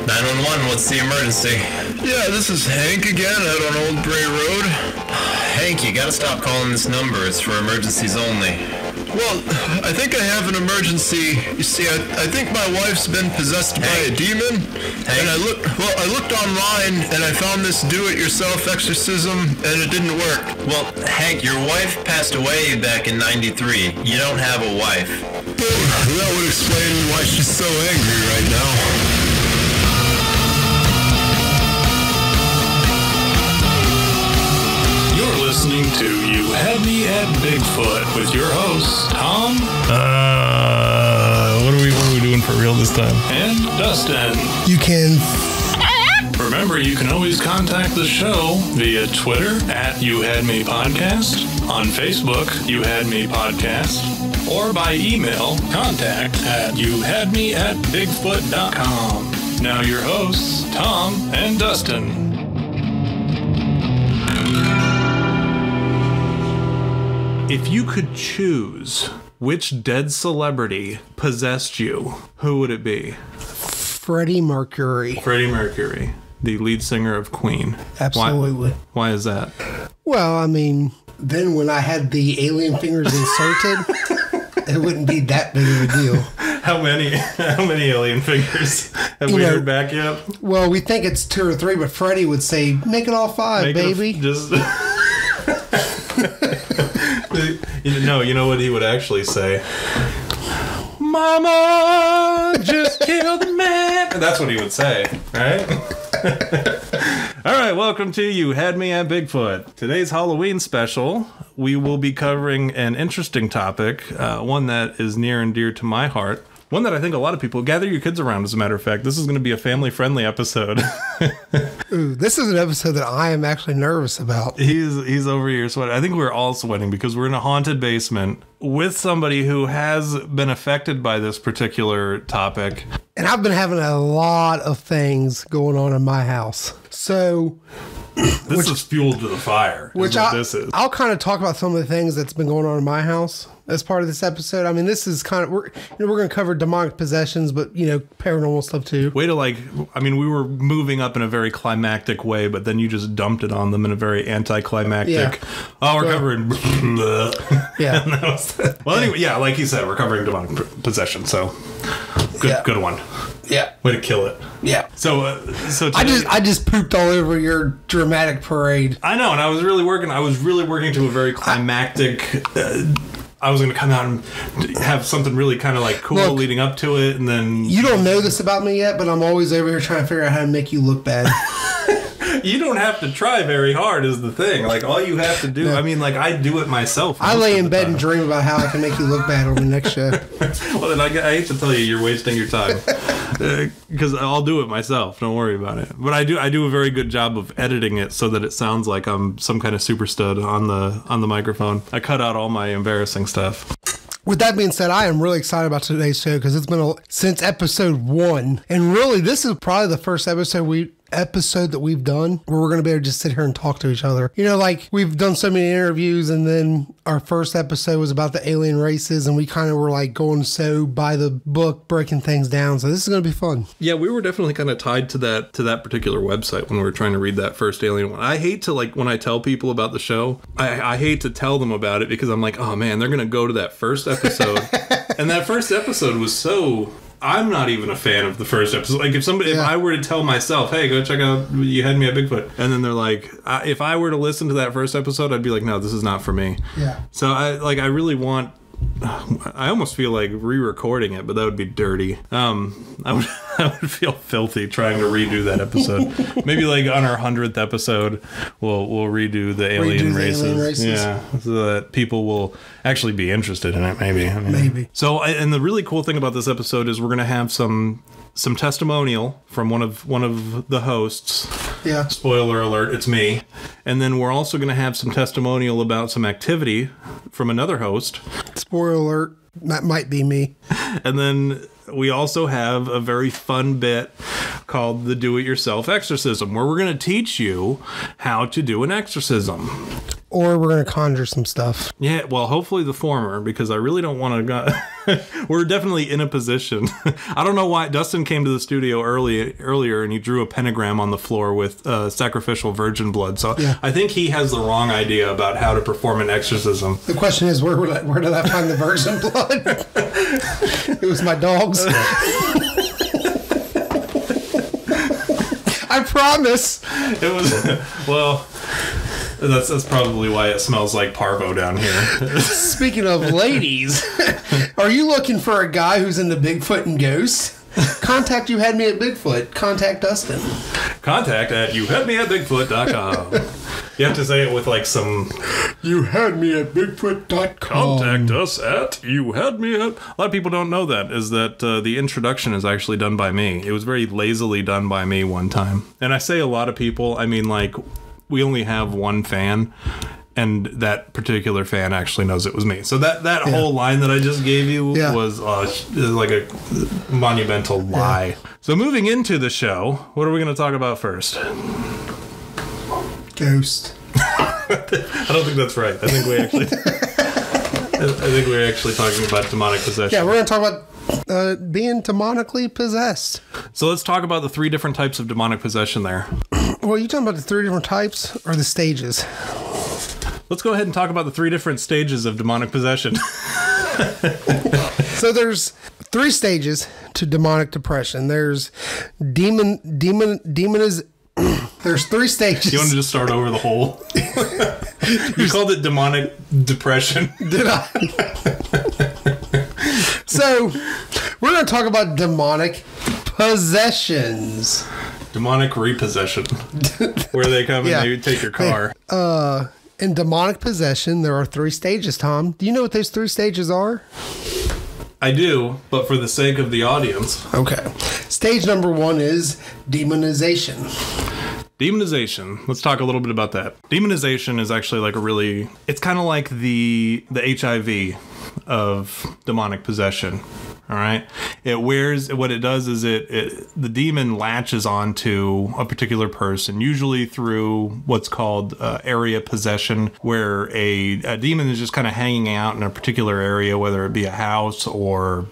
911, what's the emergency? Yeah, this is Hank again out on Old Bray Road. Hank, you gotta stop calling this number. It's for emergencies only. Well, I think I have an emergency. You see, I think my wife's been possessed by a demon. Hank? And I looked online and I found this do-it-yourself exorcism and it didn't work. Well, Hank, your wife passed away back in '93. You don't have a wife. That would explain why she's so angry right now. Listening to You Had Me at Bigfoot with your hosts, Tom. What are we doing for real this time? And Dustin. You can. Remember, you can always contact the show via Twitter at You Had Me Podcast, on Facebook, You Had Me Podcast, or by email, contact at youhadmeatbigfoot.com. Now your hosts, Tom and Dustin. If you could choose which dead celebrity possessed you, who would it be? Freddie Mercury. Freddie Mercury, the lead singer of Queen. Absolutely. Why is that? Well, I mean, then when I had the alien fingers inserted, it wouldn't be that big of a deal. How many alien fingers have we heard back yet? Well, we think it's 2 or 3, but Freddie would say, make it all 5, baby. You know what he would actually say? Mama just killed a man. That's what he would say, right? All right, welcome to You Had Me at Bigfoot. Today's Halloween special, we will be covering an interesting topic, one that is near and dear to my heart. One that I think a lot of people gather your kids around, as a matter of fact. This is going to be a family-friendly episode. Ooh, this is an episode that I am actually nervous about. He's over here sweating. I think we're all sweating because we're in a haunted basement with somebody who has been affected by this particular topic. And I've been having a lot of things going on in my house. So... This is fuel to the fire, this is. I'll kind of talk about some of the things that's been going on in my house as part of this episode. I mean, this is kind of, we're going to cover demonic possessions, but, paranormal stuff too. We were moving up in a very climactic way, but then you just dumped it on them in a very anticlimactic. Yeah. Oh, we're covering. Yeah. Well, anyway, yeah, like you said, we're covering demonic possession, so good one. Yeah. Way to kill it. Yeah. So today, I just pooped all over your dramatic parade. I know, and I was really working to a very climactic. I was going to come out and have something really kind of like cool leading up to it, and then you don't know this about me yet, but I'm always over here trying to figure out how to make you look bad. You don't have to try very hard is the thing. Like, all you have to do, I do it myself. I lay in bed and dream about how I can make you look bad on the next show. Well, then I hate to tell you, you're wasting your time. Because I'll do it myself. Don't worry about it. But I do a very good job of editing it so that it sounds like I'm some kind of super stud on the microphone. I cut out all my embarrassing stuff. With that being said, I am really excited about today's show because it's been since episode 1. And really, this is probably the first episode that we've done where we're going to be able to just sit here and talk to each other. We've done so many interviews, and then our first episode was about the alien races, and we kind of were going so by the book, breaking things down. So this is going to be fun. Yeah, we were definitely kind of tied to that particular website when we were trying to read that first alien one. I hate to, when I tell people about the show, I hate to tell them about it because I'm like, oh man, they're going to go to that first episode. And that first episode was so... I'm not even a fan of the first episode. Like, if I were to tell myself, hey, go check out You Had Me at Bigfoot, and then they're like, if I were to listen to that first episode, I'd be like, no, this is not for me. Yeah. So I really want... I almost feel like re-recording it, but that would be dirty. I would feel filthy trying to redo that episode. Maybe on our 100th episode, we'll redo the alien races. Yeah, so that people will actually be interested in it. Maybe. Maybe. So, and the really cool thing about this episode is we're going to have some testimonial from one of the hosts. Yeah. Spoiler alert, it's me. And then we're also going to have some testimonial about some activity from another host. Spoiler alert, that might be me. And then we also have a very fun bit called the Do-It-Yourself Exorcism, where we're going to teach you how to do an exorcism. or we're going to conjure some stuff. Yeah, well, hopefully the former, because I really don't want to... We're definitely in a position. I don't know why. Dustin came to the studio earlier and he drew a pentagram on the floor with sacrificial virgin blood. So yeah. I think he has the wrong idea about how to perform an exorcism. The question is, where did I find the virgin blood? It was my dog's. I promise. It was, well... That's probably why it smells like parvo down here. Speaking of ladies, are you looking for a guy who's into Bigfoot and ghosts? Contact You Had Me at Bigfoot. Contact Dustin. Contact at youhadmeatbigfoot.com. You have to say it with like some... You had me at Bigfoot.com. Contact us at you had me at... A lot of people don't know that, is that the introduction is actually done by me. It was very lazily done by me one time. And I say a lot of people, I mean like... We only have one fan, and that particular fan actually knows it was me. So that whole line that I just gave you was like a monumental lie. Yeah. So moving into the show, what are we going to talk about first? Ghost. I don't think that's right. I think we actually... I think we're actually talking about demonic possession. Yeah, we're going to talk about being demonically possessed. So let's talk about the 3 different types of demonic possession there. Well, you talking about the 3 different types or the stages? Let's go ahead and talk about the 3 different stages of demonic possession. So there's 3 stages to demonic depression. There's demon is. There's 3 stages. You want to just start over the whole? You called it demonic depression. Did I? So we're going to talk about demonic possessions. Demonic repossession. Where they come and they take your car. In demonic possession, there are 3 stages, Tom. Do you know what those 3 stages are? I do, but for the sake of the audience. Okay. Stage number 1 is demonization. Demonization. Let's talk a little bit about that. Demonization is actually like a really... It's kind of like the HIV of demonic possession. All right. It wears, what it does is the demon latches onto a particular person, usually through what's called area possession, where a demon is just kind of hanging out in a particular area, whether it be a house or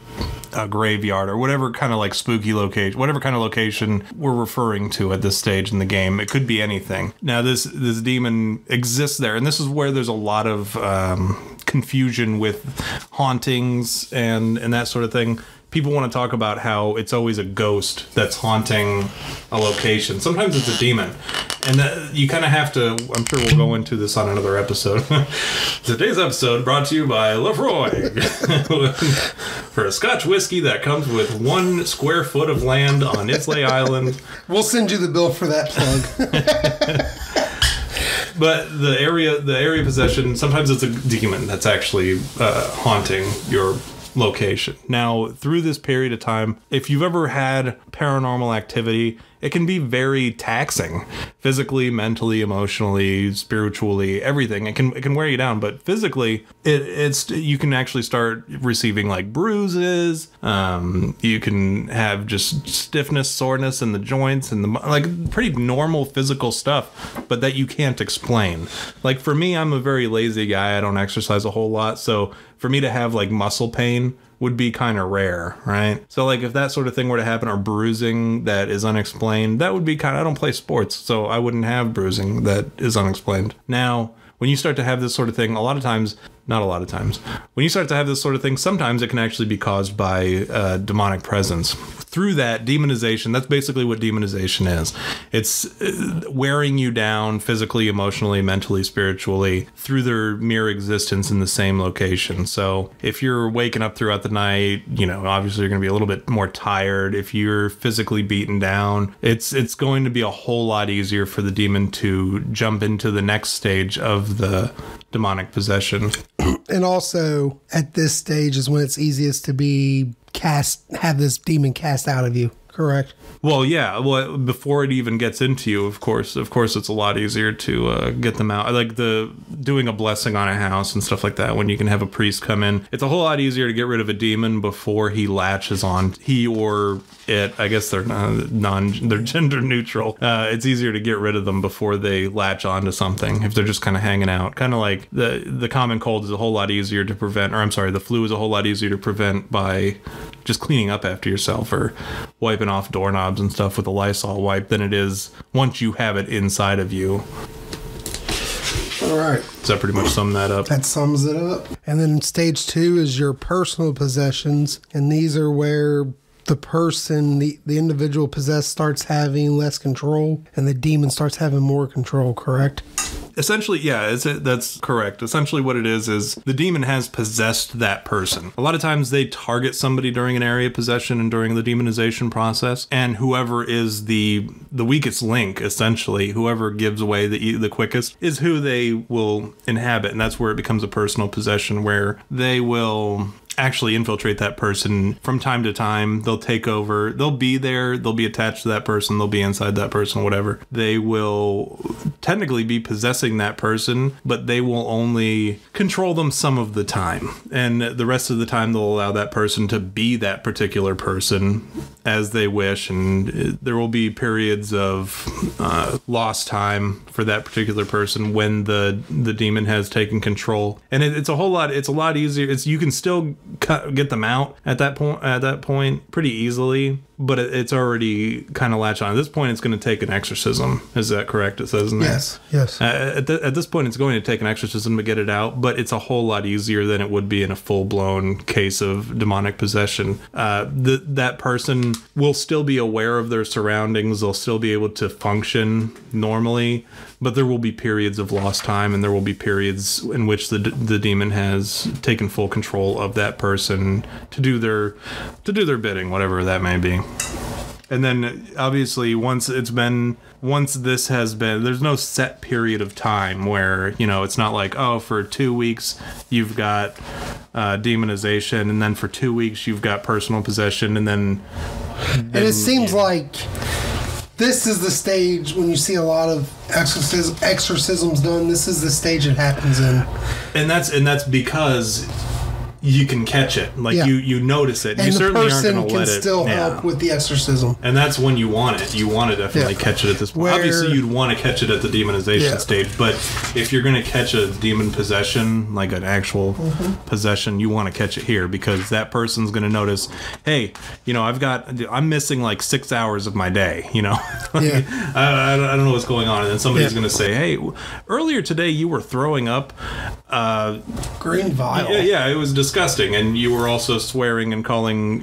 a graveyard or whatever kind of like spooky location, whatever kind of location we're referring to at this stage in the game. It could be anything. Now this demon exists there, and this is where there's a lot of confusion with hauntings and that sort of thing. People want to talk about how it's always a ghost that's haunting a location. Sometimes it's a demon. And that, you kind of have to... I'm sure we'll go into this on another episode. Today's episode brought to you by Lefroy. For a Scotch whiskey that comes with 1 square foot of land on Islay Island. We'll send you the bill for that plug. But the area possession, sometimes it's a demon that's actually haunting your location. Now, through this period of time, if you've ever had paranormal activity, it can be very taxing, physically, mentally, emotionally, spiritually, everything. It can wear you down, but physically, it's you can actually start receiving like bruises. You can have just stiffness, soreness in the joints, and like pretty normal physical stuff, but that you can't explain. Like for me, I'm a very lazy guy. I don't exercise a whole lot, so for me to have like muscle pain would be kind of rare, right? So like if that sort of thing were to happen, or bruising that is unexplained, that would be kind of... I don't play sports, so I wouldn't have bruising that is unexplained. Now, when you start to have this sort of thing, not a lot of times, when you start to have this sort of thing, sometimes it can actually be caused by demonic presence. Through that demonization, that's basically what demonization is. It's wearing you down physically, emotionally, mentally, spiritually through their mere existence in the same location. So if you're waking up throughout the night, you know, obviously you're going to be a little bit more tired. If you're physically beaten down, it's going to be a whole lot easier for the demon to jump into the next stage of the demonic possession. And also, at this stage is when it's easiest to have this demon cast out of you. correct? Well, yeah. Well, before it even gets into you, of course, it's a lot easier to get them out. Like doing a blessing on a house and stuff like that. When you can have a priest come in, it's a whole lot easier to get rid of a demon before he latches on. He or it. I guess they're they're gender neutral. It's easier to get rid of them before they latch onto something. If they're just kind of hanging out, kind of like the common cold is a whole lot easier to prevent. Or I'm sorry, the flu is a whole lot easier to prevent by just cleaning up after yourself or wiping off doorknobs and stuff with a Lysol wipe than it is once you have it inside of you. All right. Does that pretty much sum that up? That sums it up. And then stage 2 is your personal possessions. And these are where the person, the individual possessed starts having less control and the demon starts having more control, correct? Essentially, yeah, that's correct. Essentially what it is the demon has possessed that person. A lot of times they target somebody during an area of possession and during the demonization process, and whoever is the weakest link, essentially, whoever gives away the quickest, is who they will inhabit, and that's where it becomes a personal possession, where they will actually infiltrate that person from time to time. They'll take over, they'll be there, they'll be attached to that person, they'll be inside that person, whatever. They will technically be possessing that person, but they will only control them some of the time. And the rest of the time they'll allow that person to be that particular person as they wish, and there will be periods of lost time for that particular person when the demon has taken control. And it's a lot easier. You can still get them out at that point pretty easily, but it's already kind of latched on. At this point, it's going to take an exorcism. Is that correct? It says in there. Yes. At this point, it's going to take an exorcism to get it out, but it's a whole lot easier than it would be in a full-blown case of demonic possession. That person will still be aware of their surroundings. They'll still be able to function normally, but there will be periods of lost time, and there will be periods in which the demon has taken full control of that person to do their bidding, whatever that may be. And then obviously once this has been, there's no set period of time where, it's not like, oh, for 2 weeks you've got demonization, and then for 2 weeks you've got personal possession, and then it seems like this is the stage when you see a lot of exorcisms done. This is the stage it happens in, and that's because you can catch it. You notice it. And you certainly aren't going to let it. can still help with the exorcism. And that's when you want it. You want to definitely catch it at this point. Obviously, you'd want to catch it at the demonization stage, but if you're going to catch a demon possession, like an actual possession, you want to catch it here, because that person's going to notice, hey, I'm missing like 6 hours of my day, I don't know what's going on. And then somebody's going to say, hey, earlier today you were throwing up green vial. Yeah, it was disgusting, and you were also swearing and calling,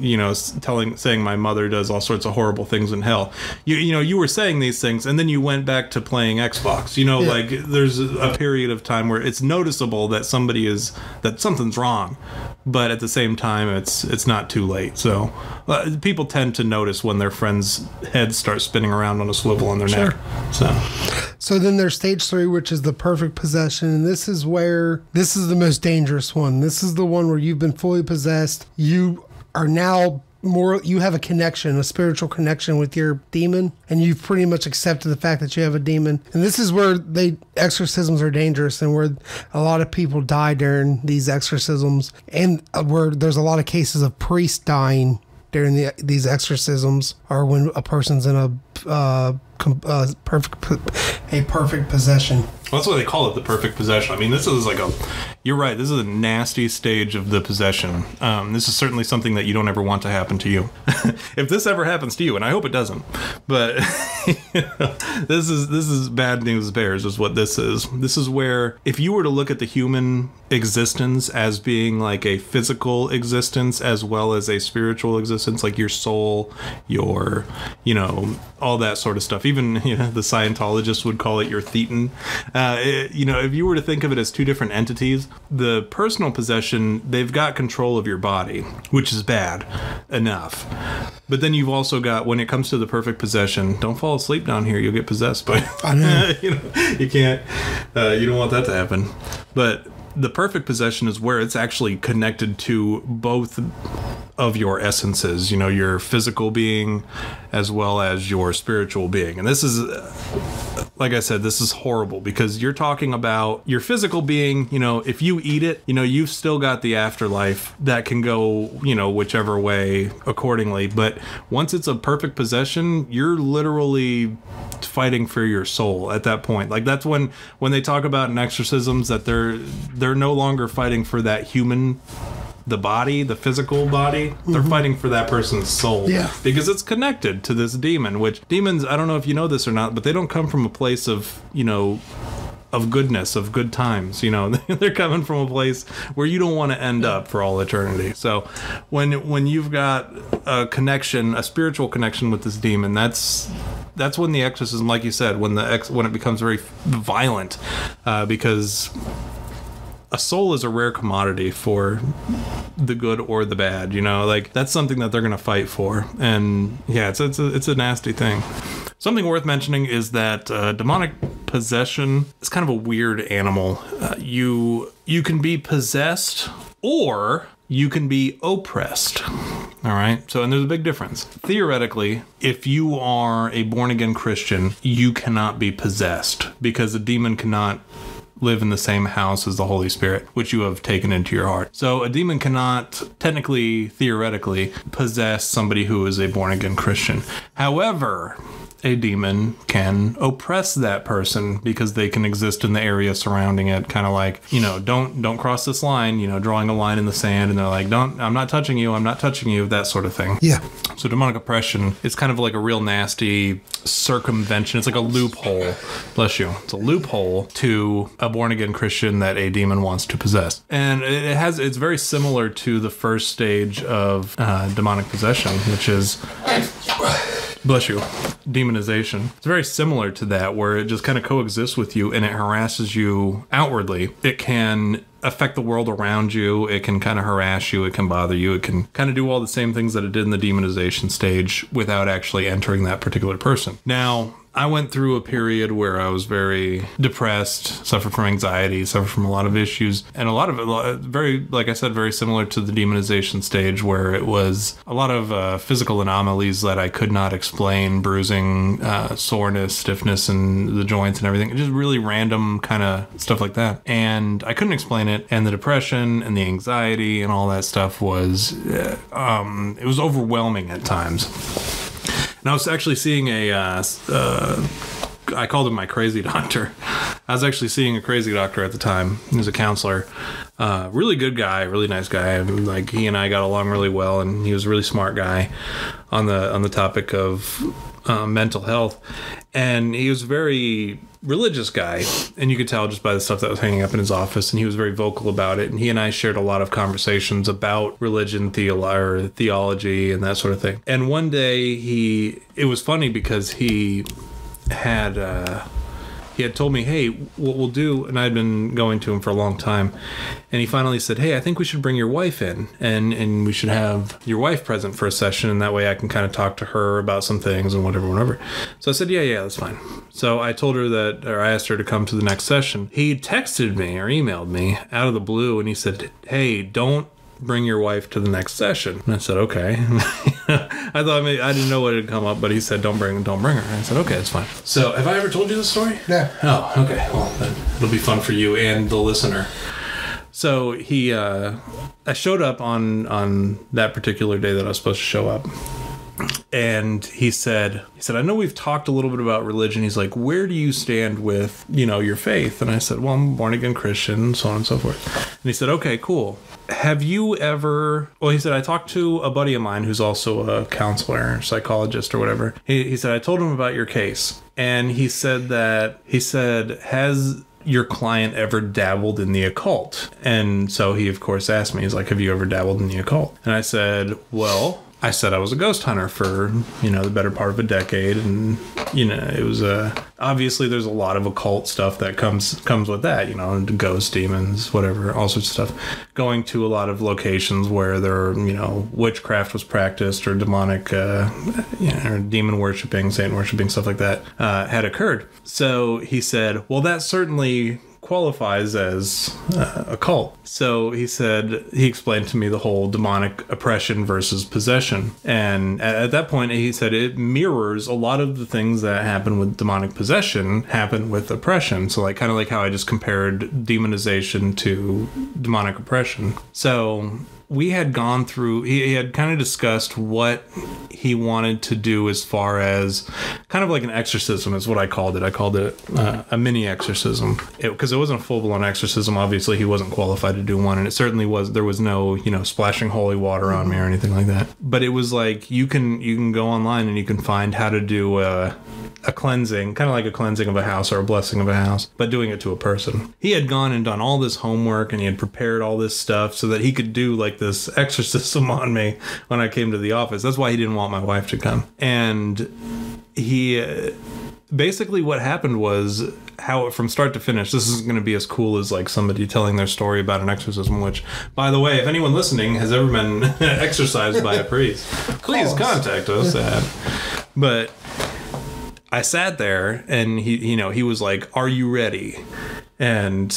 saying my mother does all sorts of horrible things in hell. You were saying these things, and then you went back to playing Xbox. Like there's a period of time where it's noticeable that something's wrong, but at the same time it's not too late. So people tend to notice when their friends' heads start spinning around on a swivel on their neck. So then there's stage 3, which is the perfect possession, and this is the most dangerous one. This is the one where you've been fully possessed. You are now you have a spiritual connection with your demon, and you've pretty much accepted the fact that you have a demon. And this is where exorcisms are dangerous, and where a lot of people die during these exorcisms, and where there's a lot of cases of priests dying during these exorcisms, or when a person's in a perfect possession. Well, that's why they call it the perfect possession. I mean, this is you're right, this is a nasty stage of the possession. This is certainly something that you don't ever want to happen to you. If this ever happens to you, and I hope it doesn't, but this is bad news bears is what this is. This is where, if you were to look at the human existence as being like a physical existence as well as a spiritual existence, like your soul, your, all that sort of stuff. Even, the Scientologists would call it your thetan. If you were to think of it as two different entities, the personal possession, they've got control of your body, which is bad enough. But then you've also got, when it comes to the perfect possession, don't fall asleep down here, you'll get possessed by. I know. You can't, you don't want that to happen. But the perfect possession is where it's actually connected to both of your essences, your physical being as well as your spiritual being. And this is, like I said, this is horrible because you're talking about your physical being. If you eat it, you've still got the afterlife that can go, whichever way accordingly. But once it's a perfect possession, you're literally fighting for your soul at that point. Like that's when they talk about in exorcisms that they're no longer fighting for that human, the body, the physical body. They're fighting for that person's soul. Yeah. Because it's connected to this demon, which demons, I don't know if you know this or not, but they don't come from a place of, of goodness, of good times. They're coming from a place where you don't want to end up for all eternity. So when you've got a connection, a spiritual connection with this demon, that's when the exorcism, like you said, when it becomes very violent, because a soul is a rare commodity for the good or the bad. Like that's something that they're going to fight for. And yeah, it's a nasty thing. Something worth mentioning is that demonic possession is kind of a weird animal. You can be possessed or you can be oppressed. All right. So, and there's a big difference. Theoretically, if you are a born again Christian, you cannot be possessed because a demon cannot live in the same house as the Holy Spirit, which you have taken into your heart. So a demon cannot technically, theoretically, possess somebody who is a born again Christian. However, a demon can oppress that person because they can exist in the area surrounding it, kind of like, don't cross this line, drawing a line in the sand, and they're like, I'm not touching you, that sort of thing. Yeah. So demonic oppression is kind of like a real nasty circumvention. It's like a loophole. Bless you. It's a loophole to a born again Christian that a demon wants to possess. And it's very similar to the first stage of demonic possession, which is, bless you, demonization. It's very similar to that, where it just kind of coexists with you and it harasses you outwardly. It can affect the world around you. It can kind of harass you. It can bother you. It can kind of do all the same things that it did in the demonization stage without actually entering that particular person. Now, I went through a period where I was very depressed, suffered from anxiety, suffered from a lot of issues, and a lot of it, very, like I said, very similar to the demonization stage, where it was a lot of physical anomalies that I could not explain, bruising, soreness, stiffness in the joints and everything, just really random kind of stuff like that. And I couldn't explain it, and the depression and the anxiety and all that stuff was, it was overwhelming at times. And I was actually seeing I called him my crazy doctor. I was actually seeing a crazy doctor at the time. He was a counselor. Really good guy, really nice guy. Like, he and I got along really well, and he was a really smart guy on the topic of mental health. And he was a very religious guy, and you could tell just by the stuff that was hanging up in his office, and he was very vocal about it. And he and I shared a lot of conversations about religion, theology, and that sort of thing. And one day it was funny because he had told me, hey, what we'll do, and I'd been going to him for a long time, and he finally said, hey, I think we should bring your wife in, and we should have your wife present for a session, and that way I can kind of talk to her about some things and whatever. So I said, yeah, that's fine. So I told her I asked her to come to the next session. He texted me or emailed me out of the blue, and he said, hey, don't bring your wife to the next session. And I said, okay. I thought I didn't know what had come up, but he said, don't bring her. And I said, okay, that's fine. So have I ever told you this story? No. Oh, okay. Well, then it'll be fun for you and the listener. So I showed up on that particular day that I was supposed to show up. And he said, I know we've talked a little bit about religion. He's like, where do you stand with, your faith? And I said, well, I'm a born again Christian, so on and so forth. And he said, okay, cool. Have you ever, he said, I talked to a buddy of mine who's also a counselor, psychologist or whatever. He said, I told him about your case. And he said, has your client ever dabbled in the occult? And so he, of course, asked me, he's like, have you ever dabbled in the occult? And I said, well, I said I was a ghost hunter for, the better part of a decade. And, it was obviously there's a lot of occult stuff that comes with that, ghosts, demons, whatever, all sorts of stuff. Going to a lot of locations where there, witchcraft was practiced or demonic, or demon worshiping, Satan worshiping, stuff like that had occurred. So he said, well, that certainly qualifies as a cult. So he explained to me the whole demonic oppression versus possession. And at that point, he said it mirrors a lot of the things that happen with demonic possession happen with oppression. So like kind of like how I just compared demonization to demonic oppression. So we had gone through, he had kind of discussed what he wanted to do as far as kind of like an exorcism is what I called it. I called it a mini exorcism because it wasn't a full-blown exorcism. Obviously, he wasn't qualified to do one, and it certainly there was no, splashing holy water on me or anything like that. But it was like you can go online and you can find how to do a cleansing, kind of like a cleansing of a house or a blessing of a house, but doing it to a person. He had gone and done all this homework and he had prepared all this stuff so that he could do like this exorcism on me when I came to the office. That's why he didn't want my wife to come. And he basically what happened was how from start to finish, this isn't going to be as cool as like somebody telling their story about an exorcism, which, by the way, if anyone listening has ever been exorcised by a priest, please contact us but I sat there and he was like, "Are you ready?" And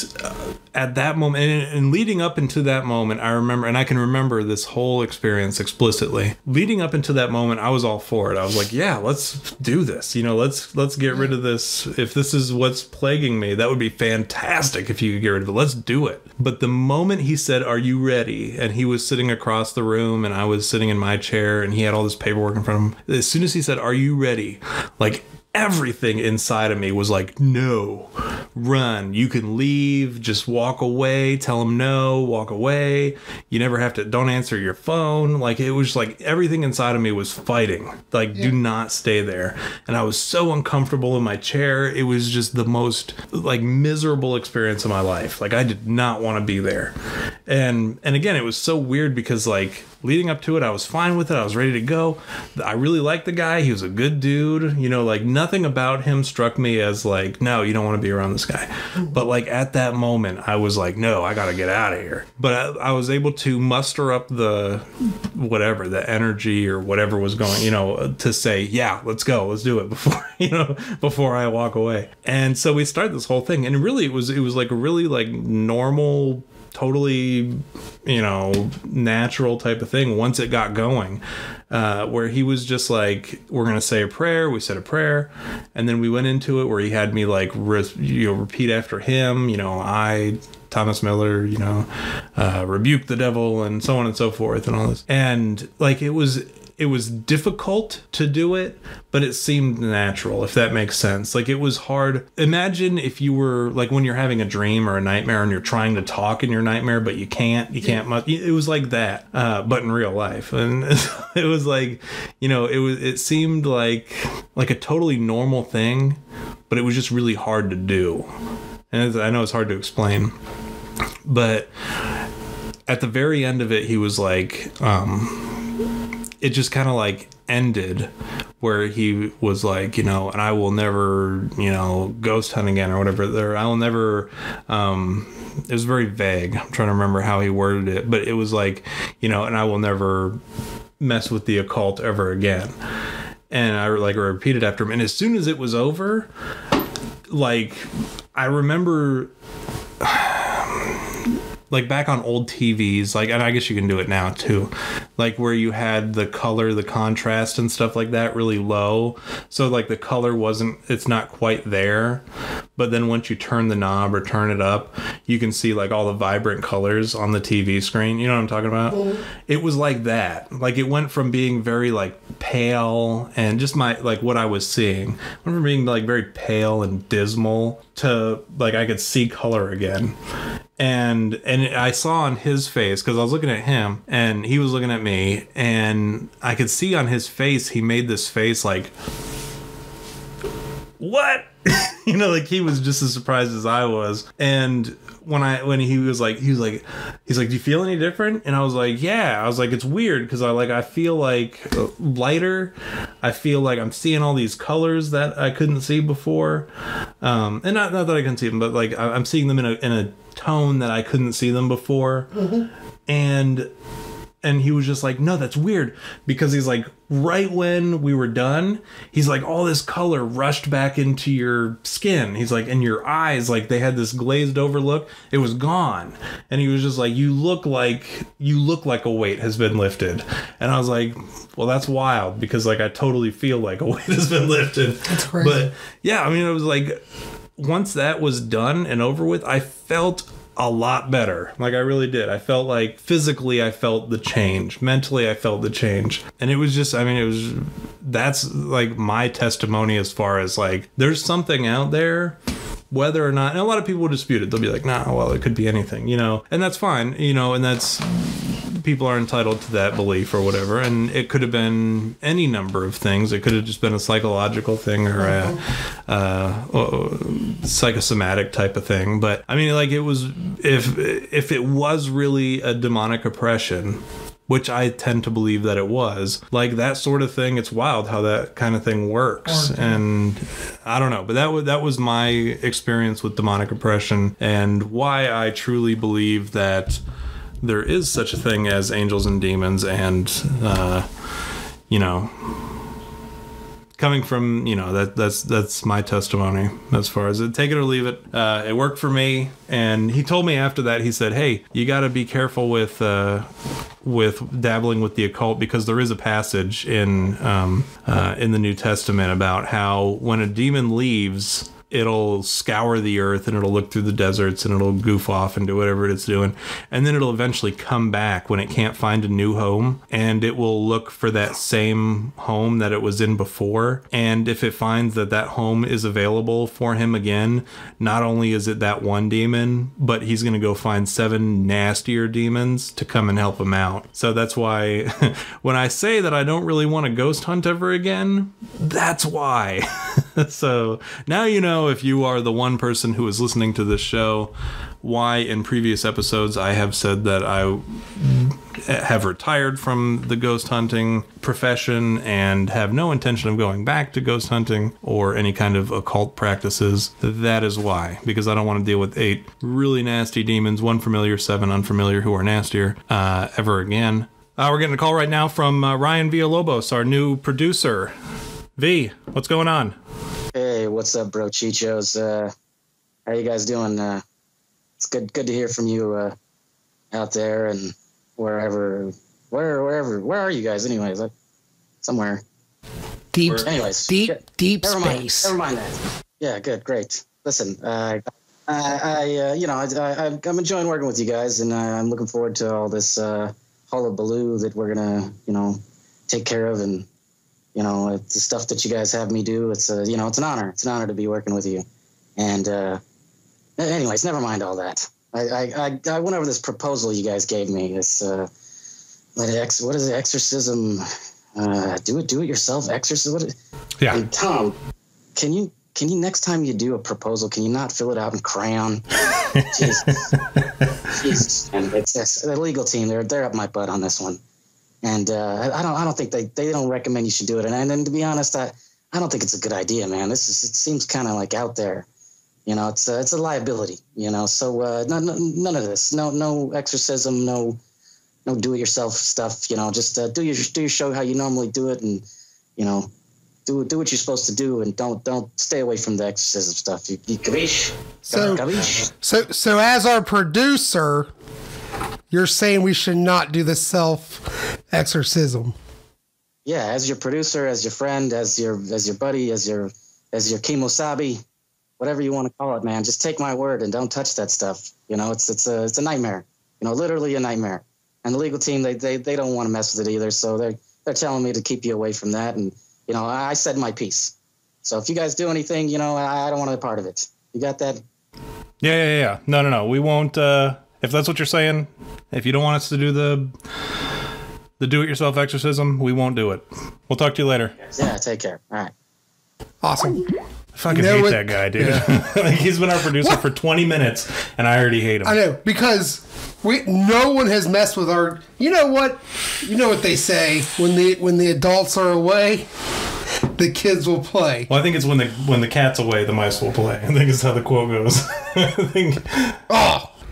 at that moment, and leading up into that moment, I remember, and I can remember this whole experience explicitly. Leading up into that moment, I was all for it. I was like, "Yeah, let's do this. Let's get rid of this. If this is what's plaguing me, that would be fantastic if you could get rid of it. Let's do it." But the moment he said, "Are you ready?" and he was sitting across the room, and I was sitting in my chair, and he had all this paperwork in front of him. As soon as he said, "Are you ready?" like everything inside of me was like, "No, run. You can leave. Just walk away. Tell him no. Walk away. You never have to. Don't answer your phone." Like it was like everything inside of me was fighting. Like, do not stay there. And I was so uncomfortable in my chair. It was just the most like miserable experience of my life. Like I did not want to be there. And again, it was so weird because like leading up to it, I was fine with it. I was ready to go. I really liked the guy. He was a good dude. Like nothing about him struck me as like, no, you don't want to be around this guy. But like at that moment, I was like, no, I got to get out of here. But I was able to muster up the energy or whatever was going, to say, yeah, let's go. Let's do it before I walk away. And so we started this whole thing. And really, it was like a really like normal, totally natural type of thing once it got going, where he was just like, we're gonna say a prayer. We said a prayer, and then we went into it where he had me like repeat after him, I, Thomas Miller, rebuke the devil, and so on and so forth, and all this. And like it was difficult to do it, but it seemed natural, if that makes sense. Like it was hard. Imagine if you were like when you're having a dream or a nightmare and you're trying to talk in your nightmare, but you can't. It was like that, but in real life. And it was like, it seemed like a totally normal thing, but it was just really hard to do. And I know it's hard to explain, but at the very end of it, he was like, it just kind of like ended where he was like, and I will never, ghost hunt again or whatever. I will never, it was very vague. I'm trying to remember how he worded it, but it was like, and I will never mess with the occult ever again. And I repeated after him. And as soon as it was over, like, I remember like back on old TVs, like, and I guess you can do it now too, like where you had the color, the contrast and stuff like that really low. So like the color it's not quite there. But then once you turn the knob or turn it up, you can see like all the vibrant colors on the TV screen. You know what I'm talking about? Mm-hmm. It was like that. Like it went from being very like pale and just what I was seeing. Went from being like very pale and dismal to like I could see color again. And I saw on his face, because I was looking at him and he was looking at me, and I could see on his face, he made this face like, what? Like he was just as surprised as I was. And when he was like, do you feel any different? And I was like, yeah. I was like, it's weird because I feel like lighter. I feel like I'm seeing all these colors that I couldn't see before. And not that I couldn't see them, but like I'm seeing them in a tone that I couldn't see them before. Mm-hmm. And And he was just like, no, that's weird. Because he's like, right when we were done, he's like, all this color rushed back into your skin. He's like, and your eyes, like they had this glazed over look. It was gone. And he was just like, you look like a weight has been lifted. And I was like, well, that's wild, because like I totally feel like a weight has been lifted. That's crazy. But yeah, I mean, it was like, once that was done and over with, I felt a lot better. Like I really did. I felt like physically I felt the change. Mentally I felt the change. And it was just, I mean, that's like my testimony as far as like, there's something out there, whether or not, and a lot of people will dispute it. They'll be like, nah, well, it could be anything, you know, and that's fine, you know, and that's, people are entitled to that belief or whatever, and it could have been any number of things. It could have just been a psychological thing or a psychosomatic type of thing. But I mean, like, it was, if it was really a demonic oppression, which I tend to believe that it was, like that sort of thing, it's wild how that kind of thing works. And I don't know, but that was my experience with demonic oppression, and why I truly believe that there is such a thing as angels and demons. And you know, coming from, you know, that's my testimony as far as it. Take it or leave it. It worked for me. And he told me after that, he said, hey, you got to be careful with dabbling with the occult, because there is a passage in the New Testament about how when a demon leaves, it'll scour the earth and it'll look through the deserts and it'll goof off and do whatever it's doing. And then it'll eventually come back when it can't find a new home, and it will look for that same home that it was in before. And if it finds that that home is available for him again, not only is it that one demon, but he's going to go find 7 nastier demons to come and help him out. So that's why when I say that I don't really want to ghost hunt ever again, that's why. So now you know, if you are the one person who is listening to this show, why in previous episodes I have said that I have retired from the ghost hunting profession and have no intention of going back to ghost hunting or any kind of occult practices. That is why, because I don't want to deal with 8 really nasty demons, 1 familiar, 7 unfamiliar who are nastier, ever again. We're getting a call right now from Ryan Villalobos, our new producer. V, what's going on? Hey, what's up, bro Chichos? How you guys doing? It's good to hear from you out there and wherever. Where are you guys anyways? Somewhere. Deep never space. Never mind that. Yeah, good, great. Listen, I'm enjoying working with you guys, and I'm looking forward to all this hullabaloo that we're gonna, take care of. And the stuff that you guys have me do, it's it's an honor. It's an honor to be working with you. And anyways, never mind all that. I went over this proposal you guys gave me. This what is it? Exorcism? Do it yourself exorcism? Yeah. And Tom, can you next time you do a proposal, can you not fill it out in crayon? Jesus. And it's the legal team. They're up my butt on this one. And I don't think they don't recommend you should do it. And to be honest, I don't think it's a good idea, man. It seems kind of like out there, it's a liability, So none of this, no exorcism, no do it yourself stuff, Just do your show how you normally do it, and do what you're supposed to do, and don't stay away from the exorcism stuff. You capiche? So as our producer, you're saying we should not do the self-exorcism. Yeah, as your producer, as your friend, as your buddy, as your kemosabe, whatever you want to call it, man. Just take my word and don't touch that stuff. It's a nightmare. Literally a nightmare. And the legal team, they don't want to mess with it either. So they're telling me to keep you away from that. And I said my piece. So if you guys do anything, I don't want to be part of it. You got that? Yeah. No. We won't. If that's what you're saying, if you don't want us to do the do-it-yourself exorcism, we won't do it. We'll talk to you later. Yeah, take care. All right. Awesome. I fucking hate that guy, dude. Yeah. He's been our producer for 20 minutes, and I already hate him. I know, because no one has messed with our... You know what they say, when the adults are away, the kids will play. Well, I think it's when the cat's away, the mice will play. I think it's how the quote goes.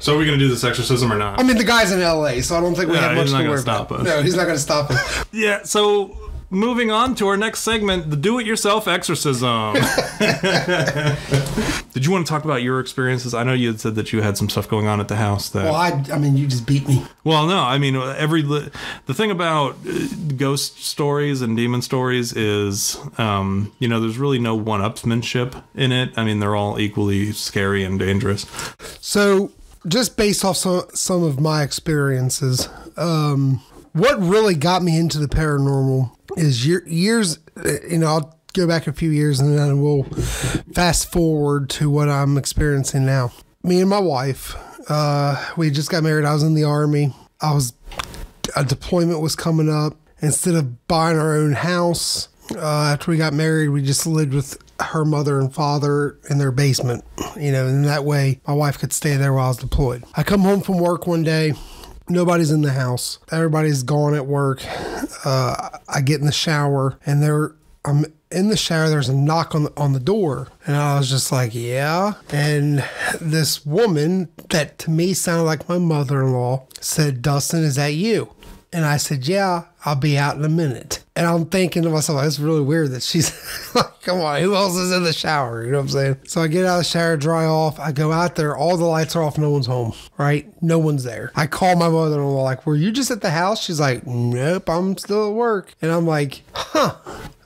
So are we going to do this exorcism or not? I mean, the guy's in LA, so I don't think we have much to worry about. Us. No, he's not going to stop us. Yeah, so moving on to our next segment, the do-it-yourself exorcism. Did you want to talk about your experiences? I know you had said that you had some stuff going on at the house. That I mean, you just beat me. Well, no, I mean, the thing about ghost stories and demon stories is, there's really no one-upsmanship in it. I mean, they're all equally scary and dangerous. So, just based off some of my experiences, what really got me into the paranormal is years, I'll go back a few years and then we'll fast forward to what I'm experiencing now. Me and my wife, we just got married. I was in the Army. A deployment was coming up. Instead of buying our own house, after we got married, we just lived with her mother and father in their basement, and that way my wife could stay there while I was deployed. I come home from work one day. Nobody's in the house. Everybody's gone at work. I get in the shower, and I'm in the shower. There's a knock on the door, and I was just like, yeah. And this woman that to me sounded like my mother-in-law said, "Dustin, is that you?" And I said, "Yeah, I'll be out in a minute." And I'm thinking to myself, it's really weird that she's like, come on, who else is in the shower? You know what I'm saying? So I get out of the shower, dry off. I go out there. All the lights are off. No one's home, right? No one's there. I call my mother-in-law, like, were you just at the house? She's like, nope, I'm still at work. And I'm like, huh,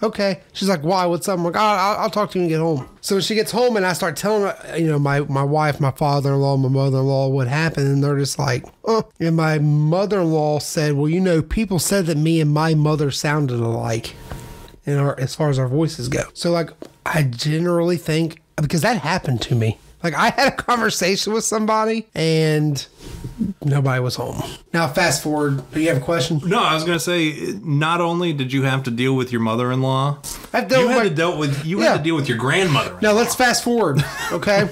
okay. She's like, why? What's up? I'm like, I'll talk to you when you get home. So she gets home and I start telling her, my wife, my father-in-law, my mother-in-law what happened. And they're just like, oh. And my mother-in-law said, well, people said that me and my mother sounded alike as far as our voices go. So like, I generally think, because that happened to me. Like I had a conversation with somebody and nobody was home. Now fast forward, do you have a question? No, I was going to say, not only did you have to deal with your mother-in-law, you had to deal with your grandmother. Now let's fast forward, okay?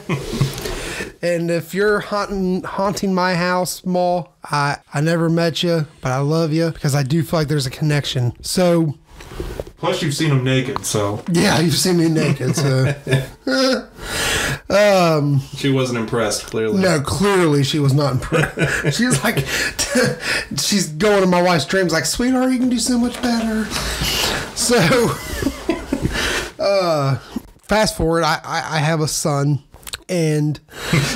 And if you're haunting my house, Ma, I never met you, but I love you because I do feel like there's a connection. So, plus you've seen him naked, so yeah, you've seen me naked. So, she wasn't impressed. Clearly, no, clearly she was not impressed. She's like, she's going to my wife's dreams, like, sweetheart, you can do so much better. So, fast forward, I have a son. And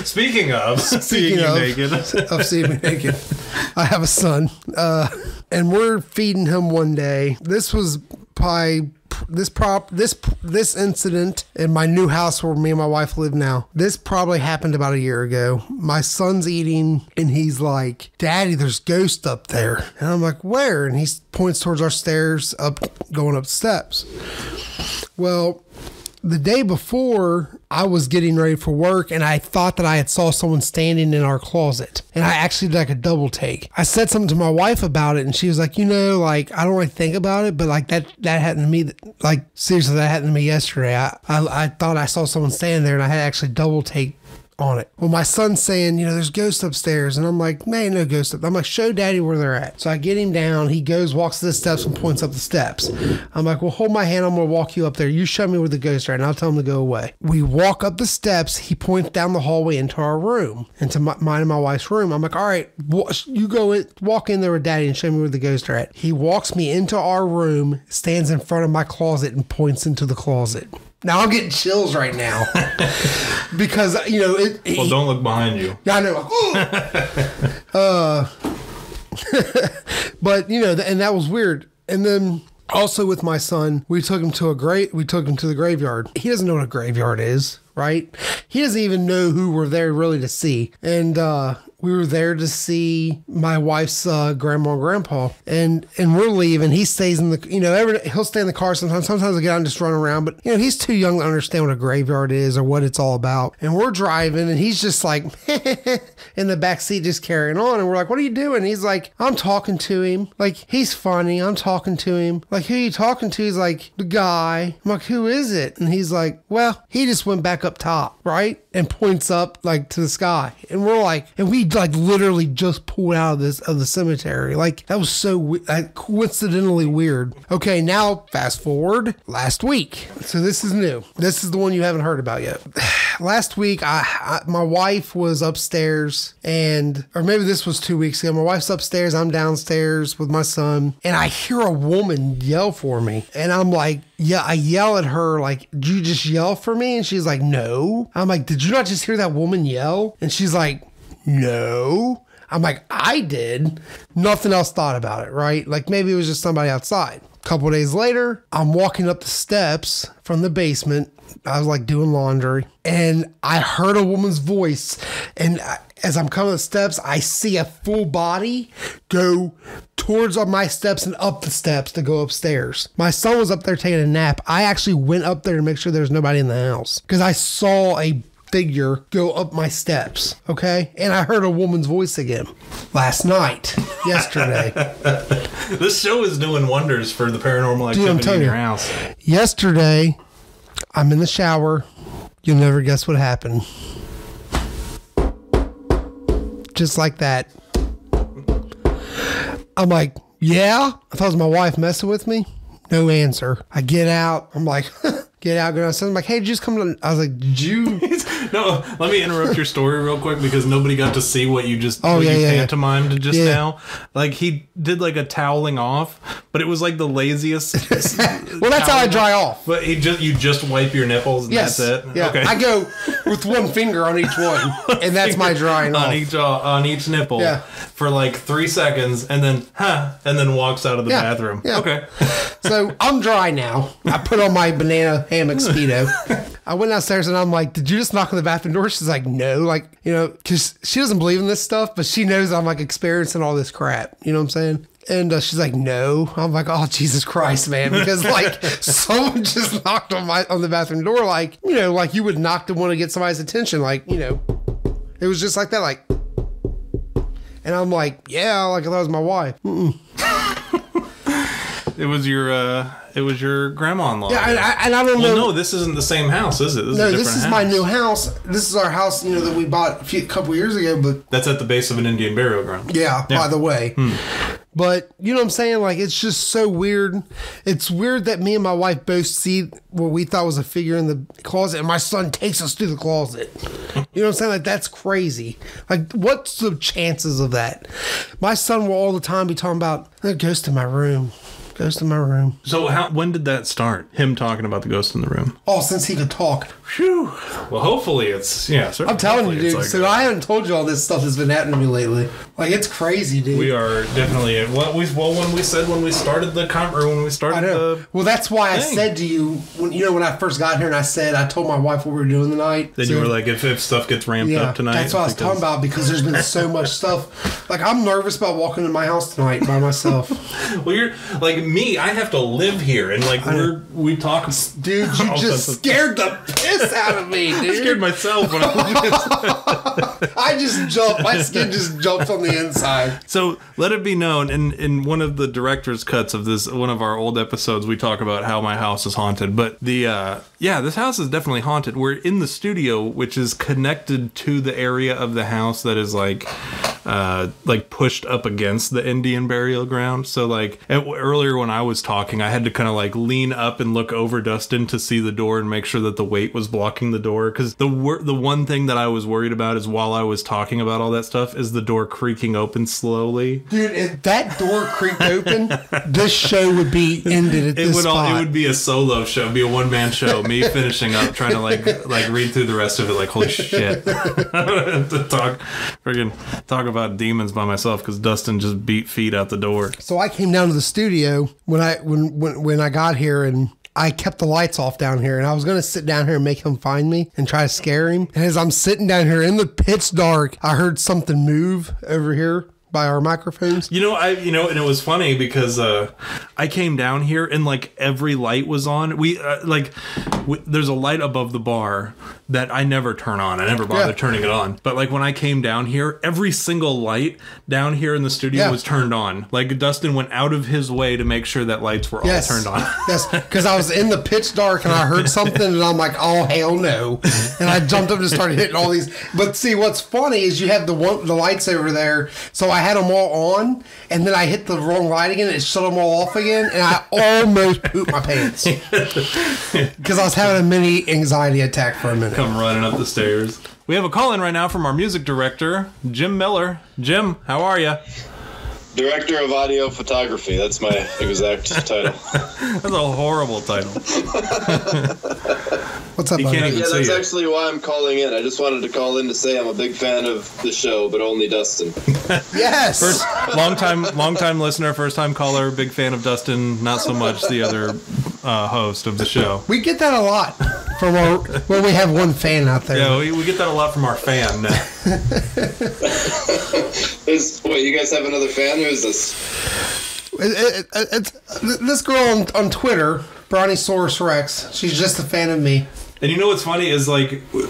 speaking of seeing me naked, I have a son, and we're feeding him one day. This was probably this incident in my new house where me and my wife live now. This probably happened about a year ago. My son's eating, and he's like, "Daddy, there's ghosts up there." And I'm like, "Where?" And he points towards our stairs going up steps. Well, the day before, I was getting ready for work and I thought that I had saw someone standing in our closet. And I actually did like a double take. I said something to my wife about it and she was like, I don't really think about it, but like that happened to me. Like seriously, that happened to me yesterday. I thought I saw someone standing there and I had actually double take on it. Well, my son's saying, there's ghosts upstairs. And I'm like, man, no ghosts up. I'm like, show Daddy where they're at. So I get him down. He goes, walks to the steps and points up the steps. I'm like, well, hold my hand. I'm going to walk you up there. You show me where the ghosts are at and I'll tell him to go away. We walk up the steps. He points down the hallway into our room, into mine and my wife's room. I'm like, all right, you go walk in there with Daddy and show me where the ghosts are at. He walks me into our room, stands in front of my closet and points into the closet. Now I'm getting chills right now because well, don't look behind you. Yeah, I know. But and that was weird. And then also with my son, we took him to the graveyard. He doesn't know what a graveyard is, right? He doesn't even know who we're there really to see. And we were there to see my wife's grandma and grandpa, and we're leaving. He stays in the, he'll stay in the car sometimes. Sometimes I get out and just run around, but he's too young to understand what a graveyard is or what it's all about. And we're driving, and he's just like in the back seat, just carrying on. And we're like, "What are you doing?" He's like, "I'm talking to him. Like he's funny. I'm talking to him. Like who are you talking to?" He's like, "The guy." I'm like, "Who is it?" And he's like, "Well, he just went back up top, right?" And points up like to the sky. And we're like, and we like literally just pulled out of the cemetery. Like that was so coincidentally weird. Okay, now fast forward last week. So this is new. This is the one you haven't heard about yet. last week, my wife was upstairs, or maybe this was 2 weeks ago. My wife's upstairs, I'm downstairs with my son, and I hear a woman yell for me. And I'm like, yeah, I yell at her, like, did you just yell for me? And she's like, no. I'm like, did you not just hear that woman yell? And she's like, no. I'm like, I did. Nothing else thought about it, right? Like maybe it was just somebody outside. A couple of days later, I'm walking up the steps from the basement. I was like doing laundry, and I heard a woman's voice. And as I'm coming up the steps, I see a full body go towards my steps and up the steps to go upstairs. My son was up there taking a nap. I actually went up there to make sure there's nobody in the house because I saw a figure go up my steps, okay? And I heard a woman's voice again last night, yesterday. This show is doing wonders for the paranormal activity in your house. Yesterday, I'm in the shower. You'll never guess what happened. Just like that. I'm like, yeah? I thought it was my wife messing with me. No answer. I get out. I'm like, get out. Go downstairs. I'm like, hey, did you just come to... I was like, did you... No, let me interrupt your story real quick because nobody got to see what you just pantomimed just now. Like, he did like a toweling off, but it was like the laziest... Well, that's how I dry off. But you just wipe your nipples and that's it? Yeah. Okay. I go with one finger on each one, and that's my drying off. On each nipple for like 3 seconds, and then walks out of the bathroom. Yeah. Okay. So I'm dry now. I put on my banana hammock Speedo. I went downstairs and I'm like, did you just knock on the bathroom door? She's like, no. Like, you know, because she doesn't believe in this stuff, but she knows I'm like experiencing all this crap. You know what I'm saying? And she's like, no. I'm like, oh, Jesus Christ, man. Because like someone just knocked on the bathroom door, like, you know, like you would knock to want to get somebody's attention. Like, you know, it was just like that. Like, and I'm like, yeah, like I thought it was my wife. It was your grandma-in-law. Yeah, and I don't know. No, this isn't the same house, is it? This is my new house. This is our house, you know, that we bought a couple years ago. But that's at the base of an Indian burial ground. Yeah, by the way. But you know what I'm saying? Like, it's just so weird. It's weird that me and my wife both see what we thought was a figure in the closet, and my son takes us to the closet. You know what I'm saying? Like, that's crazy. Like, what's the chances of that? My son will all the time be talking about, a ghost in my room. Ghost in my room. So when did that start? Him talking about the ghost in the room? Oh, since he could talk. Phew. Well, hopefully it's, I'm telling you, dude. Like, so I haven't told you all this stuff that's been happening to me lately. Like, it's crazy, dude. We are definitely, when we started Well, that's why I said to you, when I first got here and I told my wife what we were doing tonight. Then you were like, if stuff gets ramped up tonight. That's what I was talking about, because there's been so much stuff. Like, I'm nervous about walking in my house tonight by myself. Well, you're like me, I have to live here, and like we talk. Dude, you just scared the piss out of me, dude. I scared myself when I just jumped. My skin just jumped on the inside. So let it be known, in one of the director's cuts of one of our old episodes, we talk about how my house is haunted. But this house is definitely haunted. We're in the studio, which is connected to the area of the house that is like pushed up against the Indian burial ground. So like earlier when I was talking, I had to kind of like lean up and look over Dustin to see the door and make sure that the weight was blocking the door. Because the one thing that I was worried about is while I was talking about all that stuff is the door creaking open slowly. Dude, if that door creaked open, this show would be ended at this spot. It would be a solo show, it'd be a one-man show. Me finishing up, trying to like read through the rest of it, like holy shit. to talk about demons by myself because Dustin just beat feet out the door. So I came down to the studio when I got here, and I kept the lights off down here, and I was going to sit down here and make him find me and try to scare him. And as I'm sitting down here in the pitch dark, I heard something move over here by our microphones. And it was funny because I came down here and like every light was on. There's a light above the bar that I never turn on. I never bother turning it on. But like when I came down here, every single light down here in the studio was turned on. Like Dustin went out of his way to make sure that lights were all turned on. Yes, because I was in the pitch dark and I heard something and I'm like, oh hell no. And I jumped up and started hitting all these. But see, what's funny is you have the lights over there. So I had them all on, and then I hit the wrong light again, and it shut them all off again, and I almost pooped my pants because I was having a mini anxiety attack for a minute. come running up the stairs. We have a call in right now from our music director, Jim Miller. Jim, how are you? Director of Audio Photography. That's my exact title. That's a horrible title. What's up, You buddy? can't even Yeah, see that's it. actually why I'm calling in. I just wanted to call in to say I'm a big fan of the show, but only Dustin. Yes. First, long time listener, first time caller, big fan of Dustin. Not so much the other host of the show. We get that a lot from when we have one fan out there. Yeah, we get that a lot from our fan. Wait, you guys have another fan? Who is this? It's this girl on Twitter, Brontosaurus Rex. She's just a fan of me. And you know what's funny is, like, do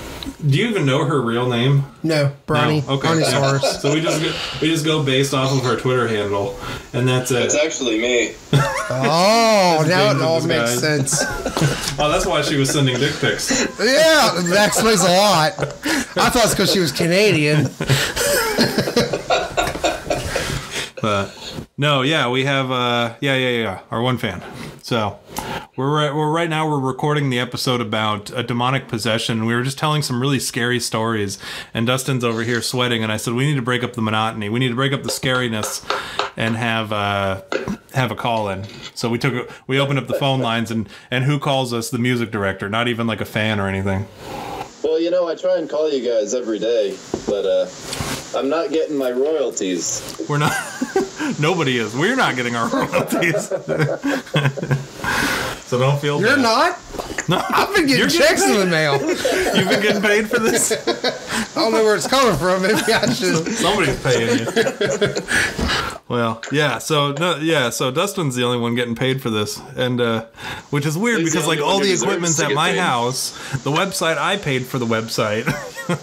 you even know her real name? No, Bronny. No? Okay. Brontosaurus. So we just go based off of her Twitter handle, and that's it. It's actually me. Oh, now it all makes disguise. sense. Oh, that's why she was sending dick pics. Yeah, that explains a lot. I thought it's because she was Canadian. No, yeah, we have our one fan. So we're right now we're recording the episode about a demonic possession. We were just telling some really scary stories, and Dustin's over here sweating. And I said we need to break up the monotony. We need to break up the scariness, and have a call in. So we opened up the phone lines, and who calls us? The music director, not even like a fan or anything. Well, you know, I try and call you guys every day, but I'm not getting my royalties. We're not. Nobody is. We're not getting our royalties. So don't feel You're bad. not? No, I've been getting checks in the mail. You've been getting paid for this? I don't know where it's coming from. Maybe I should. Somebody's paying you. Well, yeah. So Dustin's the only one getting paid for this, and which is weird He's the because like only all one the who deserves equipment's to at get my paid. house. The website I paid for the website.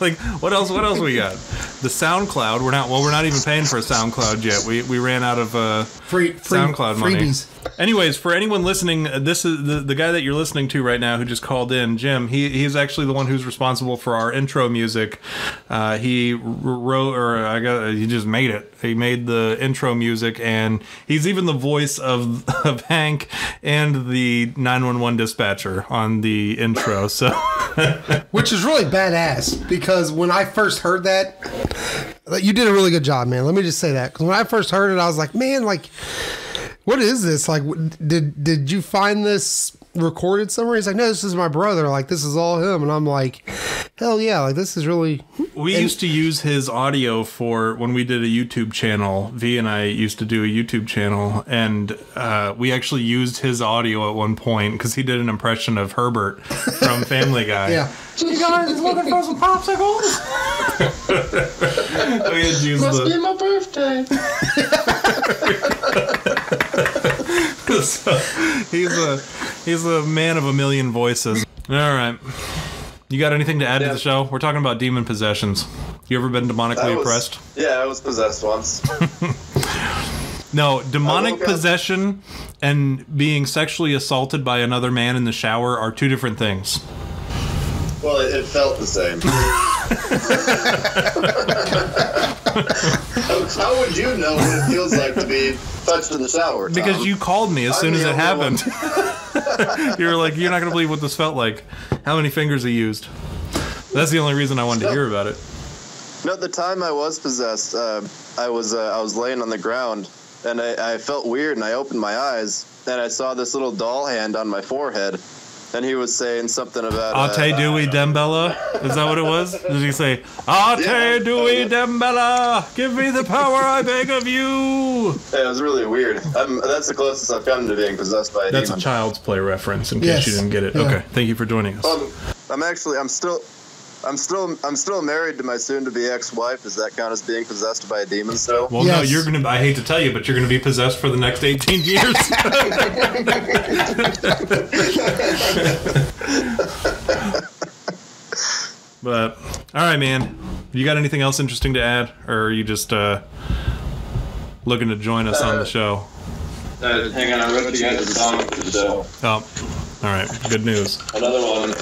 Like what else we got? The SoundCloud. We're not even paying for a SoundCloud yet. We ran out of Free SoundCloud money. freebies. Anyways, for anyone listening, this is the guy that you're listening to right now who just called in, Jim. He's actually the one who's responsible for our intro music. He just made it. He made the intro music, and he's even the voice of Hank and the 911 dispatcher on the intro. So, Which is really badass because when I first heard that, you did a really good job, man. Let me just say that. Because when I first heard it, I was like, man, like, what is this? Like, did you find this recorded somewhere? He's like, no, this is my brother. Like, this is all him. And I'm like, hell yeah. Like, this is really... we used to use his audio for when we did a YouTube channel. V and I used to do a YouTube channel, and we actually used his audio at one point because he did an impression of Herbert from Family Guy. Yeah. You guys looking for some popsicles? We had used Must be my birthday. So, he's a man of a million voices. All right. You got anything to add to the show? We're talking about demon possessions. You ever been demonically oppressed? Yeah, I was possessed once. No, demonic woke up- possession and being sexually assaulted by another man in the shower are two different things. Well, it felt the same. How would you know what it feels like to be touched in the shower, Tom? Because you called me as soon as the it only happened. You were like, you're not going to believe what this felt like. How many fingers he used. That's the only reason I wanted to hear about it. No, the time I was possessed, I was laying on the ground, and I felt weird, and I opened my eyes, and I saw this little doll hand on my forehead, and he was saying something about... Ate Dewey Dembella? Is that what it was? Did he say, Ate Dewey Dembella, give me the power I beg of you? Yeah, it was really weird. That's the closest I've come to being possessed by a That's a demon. Child's Play reference, in Yes. case you didn't get it. Yeah. Okay, thank you for joining us. I'm still married to my soon-to-be ex-wife. Does that count as being possessed by a demon still? Well, no, Yes. you're gonna. I hate to tell you, but you're gonna be possessed for the next 18 years. But all right, man. You got anything else interesting to add, or are you just looking to join us on the show? Hang on, I wrote you guys a song for the show. Oh, all right. Good news. Another one.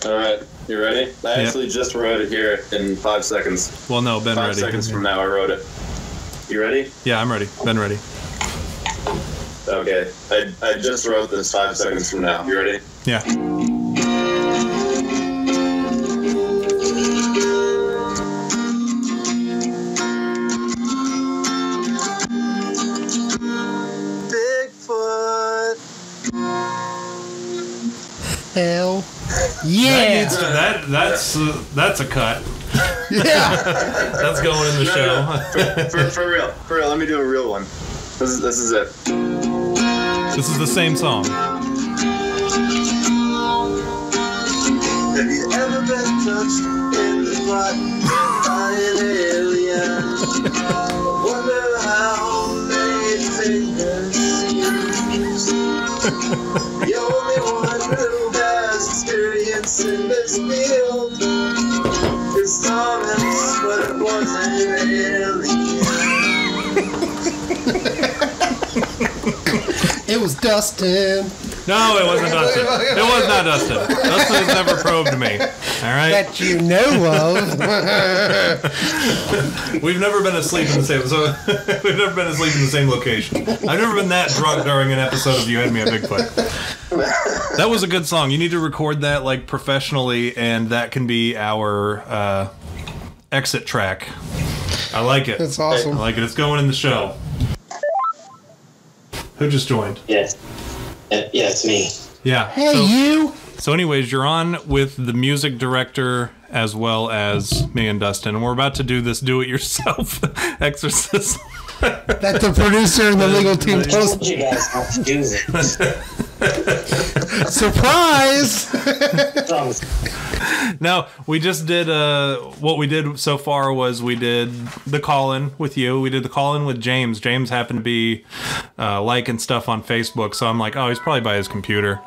All right, you ready? I actually just wrote it here in 5 seconds. Well, no, Ben 5 ready. seconds from now, I wrote it. You ready? Yeah, I'm ready. Ben ready. Okay, I just wrote this 5 seconds from now. You ready? Yeah. Hell yeah. That's a cut. Yeah. That's going in the show. For real. Let me do a real one. This is it. This is the same song. Have you ever been touched in the butt by an alien? Wonder how many fingers use. The only one who has experience in this field is Thomas, but it wasn't an alien. It was Dustin. No, it wasn't Dustin. It was not Dustin. Dustin has never probed me. All right. That you know of. We've never been asleep in the same. So we've never been asleep in the same location. I've never been that drunk during an episode of You Had Me at Bigfoot. That was a good song. You need to record that like professionally, and that can be our exit track. I like it. That's awesome. I like it. It's going in the show. Who just joined? Yes. Yeah, it's me. Yeah. Hey, you. So anyways, you're on with the music director as well as me and Dustin, and we're about to do this do-it-yourself exorcism. That the producer and the legal team I told told you guys not to do this. Surprise! No, we just did, what we did so far was we did the call-in with you. We did the call-in with James. James happened to be liking stuff on Facebook, so I'm like, oh, he's probably by his computer.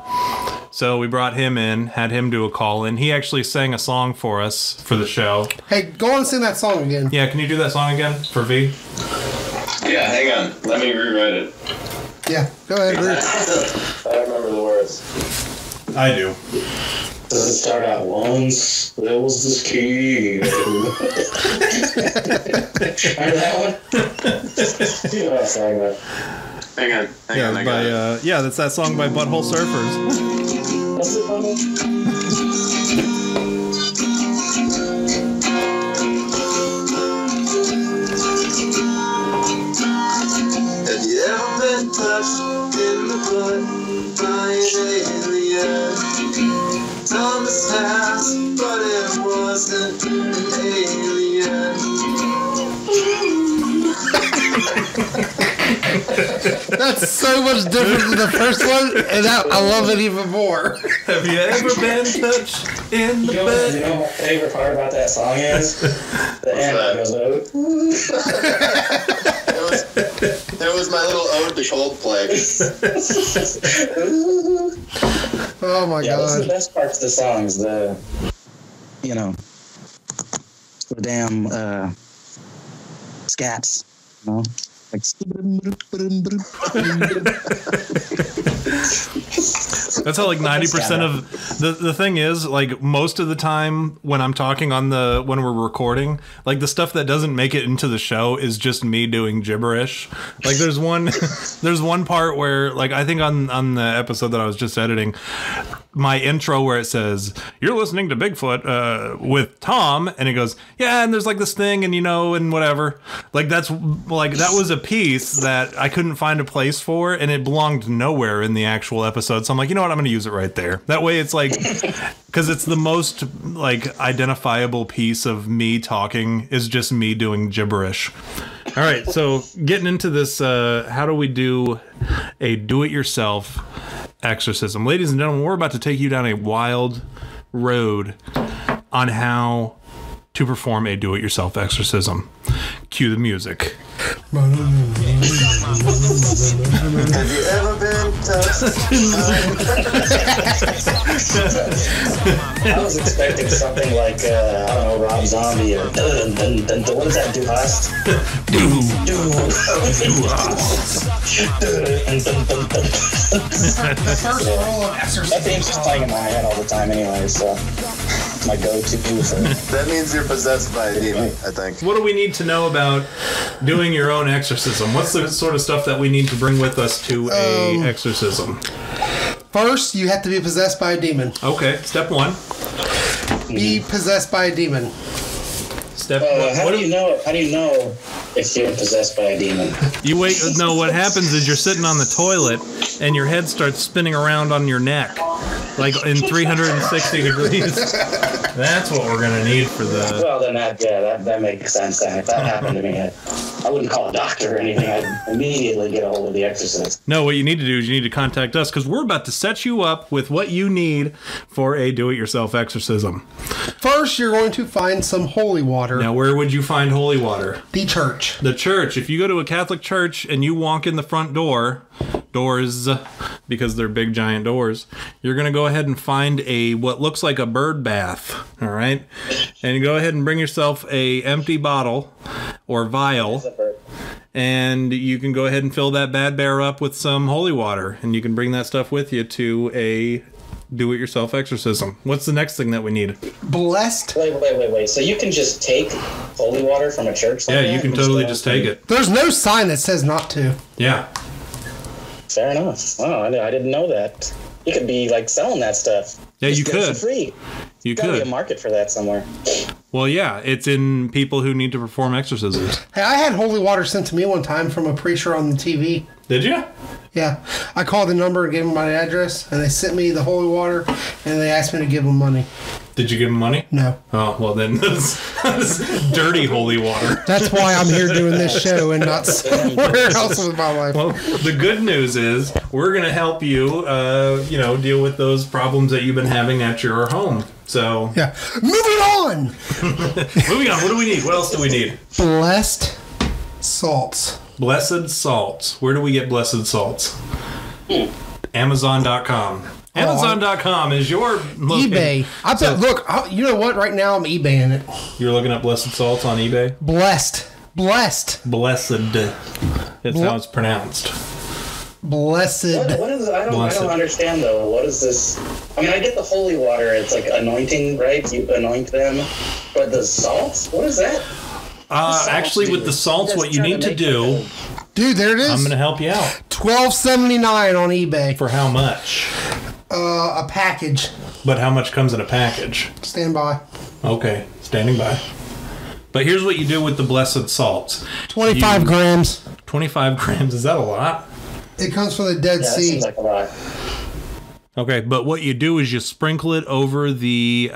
So we brought him in, had him do a call-in. He actually sang a song for us for the show. Hey, go on and sing that song again. Yeah, can you do that song again for V? Yeah, hang on. Let me rewrite it. Yeah, go ahead. I don't remember the words. I do. Does it start out once? There was this key. Remember that one? You know what I'm saying, but Hang on. That's that song by Butthole Surfers. what's it called? Have you ever been touched in the butt by an alien? Thomas has, but it wasn't an alien. That's so much different than the first one, and I love it even more. Have you ever been touched in the You know bed? what my favorite part about that song is? The end goes, It was my little ode to Coldplay. Oh my yeah, that's the god. best parts of the song is the damn scats, you know? Like, That's how like 90% of the thing is, like most of the time when I'm talking when we're recording, like the stuff that doesn't make it into the show is just me doing gibberish. Like there's one part where, like, I think on the episode that I was just editing, my intro where it says, "You're listening to Bigfoot with Tom," and it goes, "Yeah, and there's like this thing and and whatever." Like that was a piece that I couldn't find a place for, and it belonged nowhere in the actual episode. So I'm like, you know what? I'm going to use it right there. That way it's like, because it's the most like identifiable piece of me talking is just me doing gibberish. All right, so getting into this, how do we do a do-it-yourself exorcism? Ladies and gentlemen, we're about to take you down a wild road on how to perform a do-it-yourself exorcism. Cue the music. Have you ever been touched? I was expecting something like, I don't know, Rob Zombie or what does that do, Hust? That theme's just playing in my head all the time anyway, so it's my go-to for That means you're possessed by a demon, I think. What do we need to know about doing your own exorcism? What's the sort of stuff that we need to bring with us to a exorcism? First, you have to be possessed by a demon. Okay, step one. Be possessed by a demon. Step one. How do you know if you're possessed by a demon? You wait. No, what happens is you're sitting on the toilet and your head starts spinning around on your neck. like in 360 degrees. That's what we're gonna need for the. Well, then that makes sense. Then if that happened to me, I wouldn't call a doctor or anything. I'd immediately get a hold of the exorcist. No, what you need to do is you need to contact us because we're about to set you up with what you need for a do-it-yourself exorcism. First, you're going to find some holy water. Now, where would you find holy water? The church. The church. If you go to a Catholic church and you walk in the front doors, because they're big giant doors, you're going to go ahead and find what looks like a bird bath, all right? And you go ahead and bring yourself a empty bottle or vial, and you can go ahead and fill that bad bear up with some holy water, and you can bring that stuff with you to a do-it-yourself exorcism. What's the next thing that we need? Blessed. Wait. So you can just take holy water from a church? Yeah, you can totally just take it. There's no sign that says not to. Yeah. Fair enough. Wow, I didn't know that. You could be like selling that stuff. Yeah, just you get it could. for free. You There's gotta could. be a market for that somewhere. Well, yeah, it's in people who need to perform exorcisms. Hey, I had holy water sent to me one time from a preacher on the TV. Did you? Yeah. I called the number and gave them my address, and they sent me the holy water, and they asked me to give them money. Did you give him money? No. Oh, well then, that's dirty holy water. That's why I'm here doing this show and not somewhere else with my life. Well, the good news is we're going to help you, deal with those problems that you've been having at your home. So, yeah. Moving on! Moving on. What do we need? What else do we need? Blessed salts. Blessed salts. Where do we get blessed salts? Amazon.com. Amazon.com is your location. eBay. I bet. Look, you know what? Right now I'm eBaying it. You're looking up blessed salts on eBay? Blessed. Blessed. That's how it's pronounced. Blessed. What is? I don't understand though. What is this? I mean, I get the holy water. It's like anointing, right? You anoint them, but the salts. What is that? Actually, with the salts, what you need to do, dude, there it is. I'm going to help you out. $12.79 on eBay. For how much? A package. But how much comes in a package? Stand by. Okay, standing by. But here's what you do with the blessed salts. 25 grams. 25 grams. Is that a lot? It comes from the Dead Sea. That seems like a lot. Okay, but what you do is you sprinkle it over the